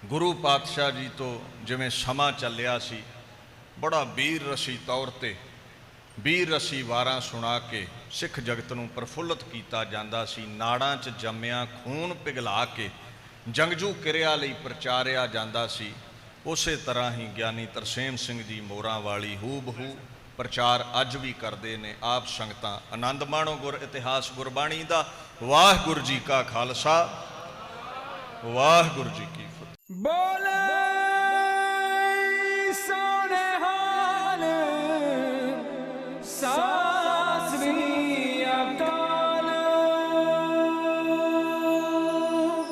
ਗੁਰੂ ਪਾਤਸ਼ਾਹ ਜੀ ਤੋਂ ਜਿਵੇਂ ਸਮਾਂ ਚੱਲਿਆ ਸੀ, ਬੜਾ ਵੀਰ ਰਸੀ ਤੌਰ ਤੇ ਵੀਰ ਰਸੀ ਵਾਰਾਂ ਸੁਣਾ ਕੇ ਸਿੱਖ ਜਗਤ ਨੂੰ ਪ੍ਰਫੁੱਲਤ ਕੀਤਾ ਜਾਂਦਾ ਸੀ। ਨਾੜਾਂ 'ਚ ਜੰਮਿਆ ਖੂਨ ਪਿਘਲਾ ਕੇ ਜੰਗਜੂ ਕਿਰਿਆ ਲਈ ਪ੍ਰਚਾਰਿਆ ਜਾਂਦਾ ਸੀ। ਉਸੇ ਤਰ੍ਹਾਂ ਹੀ ਗਿਆਨੀ ਤਰਸੇਮ ਸਿੰਘ ਜੀ ਮੋਰਾਂ ਵਾਲੀ ਹੂਬਹੂ ਪ੍ਰਚਾਰ ਅੱਜ ਵੀ ਕਰਦੇ ਨੇ। ਆਪ ਸੰਗਤਾਂ ਆਨੰਦ ਮਾਣੋ ਗੁਰ ਇਤਿਹਾਸ ਗੁਰਬਾਣੀ ਦਾ। ਵਾਹਿਗੁਰੂ ਜੀ ਕਾ ਖਾਲਸਾ, ਵਾਹਿਗੁਰੂ ਜੀ ਕੀ ਫਤਿਹ। बोल